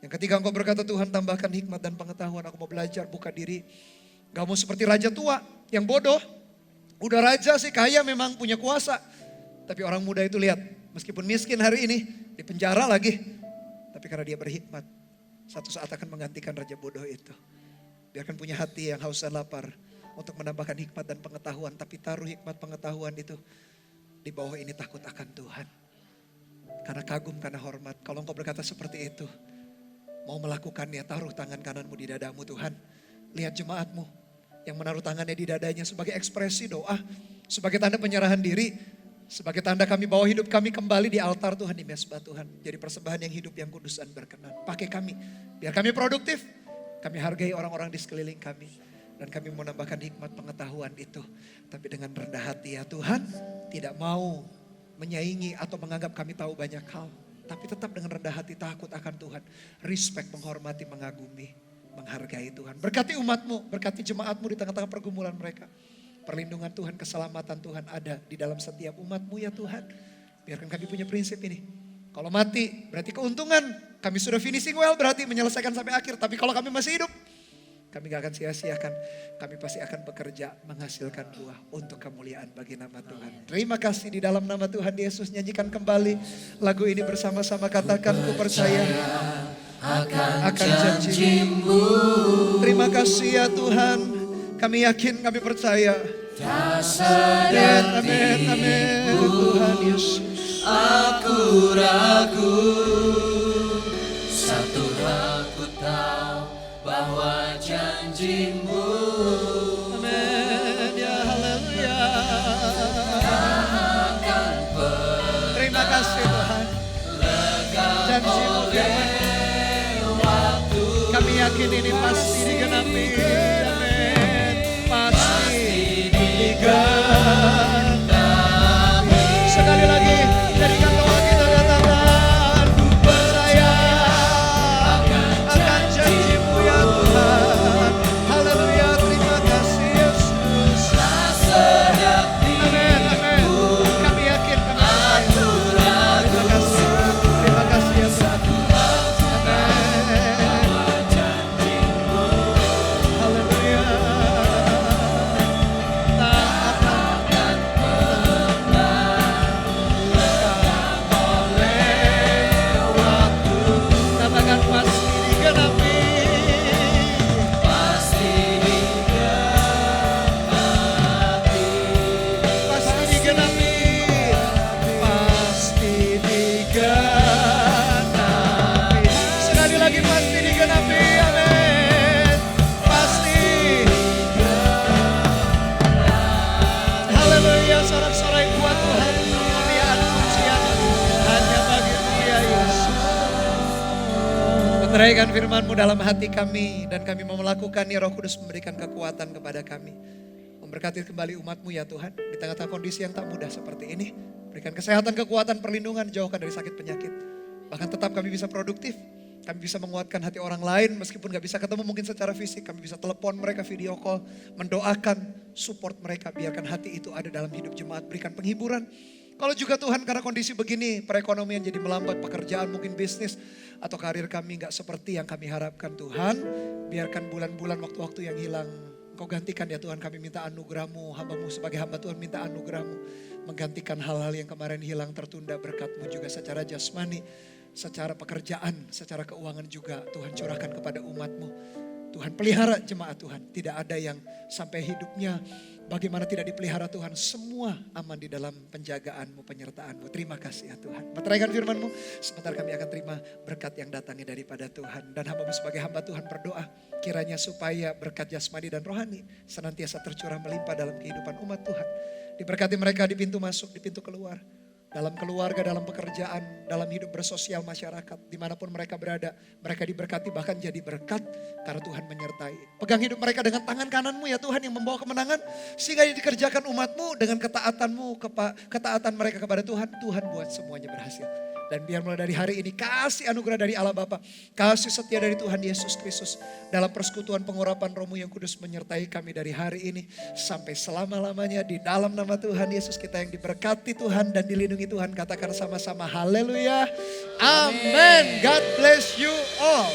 Yang ketiga, engkau berkata Tuhan tambahkan hikmat dan pengetahuan. Aku mau belajar, buka diri. Gak mau seperti raja tua yang bodoh. Udah raja sih, kaya memang punya kuasa. Tapi orang muda itu lihat, meskipun miskin hari ini, di penjara lagi. Tapi karena dia berhikmat, satu saat akan menggantikan raja bodoh itu. Biarkan punya hati yang haus dan lapar untuk menambahkan hikmat dan pengetahuan. Tapi taruh hikmat pengetahuan itu di bawah ini, takut akan Tuhan. Karena kagum, karena hormat. Kalau engkau berkata seperti itu, mau melakukannya, taruh tangan kananmu di dadamu Tuhan. Lihat jemaatmu yang menaruh tangannya di dadanya sebagai ekspresi doa. Sebagai tanda penyerahan diri. Sebagai tanda kami bawa hidup kami kembali di altar Tuhan, di mesbah Tuhan. Jadi persembahan yang hidup, yang kudus dan berkenan. Pakai kami, biar kami produktif. Kami hargai orang-orang di sekeliling kami. Dan kami mau menambahkan hikmat pengetahuan itu. Tapi dengan rendah hati ya Tuhan, tidak mau menyaingi atau menganggap kami tahu banyak hal. Tapi tetap dengan rendah hati, takut akan Tuhan. Respect, menghormati, mengagumi, menghargai Tuhan. Berkati umatmu, berkati jemaatmu di tengah-tengah pergumulan mereka. Perlindungan Tuhan, keselamatan Tuhan ada di dalam setiap umatmu ya Tuhan. Biarkan kami punya prinsip ini. Kalau mati berarti keuntungan. Kami sudah finishing well, berarti menyelesaikan sampai akhir. Tapi kalau kami masih hidup, kami gak akan sia-siakan. Kami pasti akan bekerja menghasilkan buah untuk kemuliaan bagi nama Tuhan. Terima kasih, di dalam nama Tuhan Yesus nyanyikan kembali lagu ini bersama-sama. Katakan ku percaya akan janji-Mu. Terima kasih ya Tuhan. Kami yakin, kami percaya. Amin, amin, amin. Tuhan Yesus. Aku ragu, satu hal ku tahu, bahwa janji-Mu. Amin, ya haleluya. Akan Terima kasih Tuhan. Janji-Mu firman. waktu Kami yakin ini pasti digenapi. Amin. Pasti digenapi. Sekali lagi, jadikan doa kita katakan, ku percaya akan janji-Mu ya Tuhan. Haleluya, terima kasih Yesus. Amin, amin. Kami yakin, kami percaya. Terima kasih ya Tuhan. Haleluya. Katakan pasti digenapi. Pasti digenapi. Pasti digenapi. Sekali lagi pasti digenapi. Amin. Pasti. Haleluya, sorak-sorai kuat Tuhan. Kemuliaan pujian hanya bagi-Mu ya Yesus. Meteraikan firman-Mu dalam hati kami. Dan kami mau melakukannya, Roh Kudus memberikan kekuatan kepada kami. Memberkati kembali umat-Mu ya Tuhan. Di tengah-tengah kondisi yang tak mudah seperti ini. Berikan kesehatan, kekuatan, perlindungan, jauhkan dari sakit penyakit. Bahkan tetap kami bisa produktif. Kami bisa menguatkan hati orang lain meskipun gak bisa ketemu mungkin secara fisik. Kami bisa telepon mereka, video call, mendoakan, support mereka. Biarkan hati itu ada dalam hidup jemaat, berikan penghiburan. Kalau juga Tuhan karena kondisi begini, perekonomian jadi melambat, pekerjaan mungkin bisnis atau karir kami gak seperti yang kami harapkan Tuhan. Biarkan bulan-bulan waktu-waktu yang hilang Kau gantikan ya Tuhan, kami minta anugerah-Mu, hamba-Mu sebagai hamba Tuhan minta anugerah-Mu. Menggantikan hal-hal yang kemarin hilang tertunda, berkat-Mu juga secara jasmani, secara pekerjaan, secara keuangan juga. Tuhan curahkan kepada umat-Mu. Tuhan pelihara jemaat Tuhan, tidak ada yang sampai hidupnya bagaimana tidak dipelihara Tuhan. Semua aman di dalam penjagaan-Mu, penyertaan-Mu. Terima kasih ya Tuhan. Meteraikan firman-Mu, sebentar kami akan terima berkat yang datangnya daripada Tuhan. Dan hamba-Mu sebagai hamba Tuhan berdoa, kiranya supaya berkat jasmani dan rohani senantiasa tercurah melimpah dalam kehidupan umat Tuhan. Diberkati mereka di pintu masuk, di pintu keluar. Dalam keluarga, dalam pekerjaan, dalam hidup bersosial masyarakat. Dimanapun mereka berada, mereka diberkati bahkan jadi berkat karena Tuhan menyertai. Pegang hidup mereka dengan tangan kananmu ya Tuhan yang membawa kemenangan. Sehingga yang dikerjakan umatmu dengan ketaatanmu, ketaatan mereka kepada Tuhan. Tuhan buat semuanya berhasil. Dan biar mulai dari hari ini kasih anugerah dari Allah Bapa, kasih setia dari Tuhan Yesus Kristus dalam persekutuan pengurapan Roh-Mu yang kudus menyertai kami dari hari ini sampai selama-lamanya di dalam nama Tuhan Yesus. Kita yang diberkati Tuhan dan dilindungi Tuhan, katakan sama-sama haleluya. Amin. God bless you all.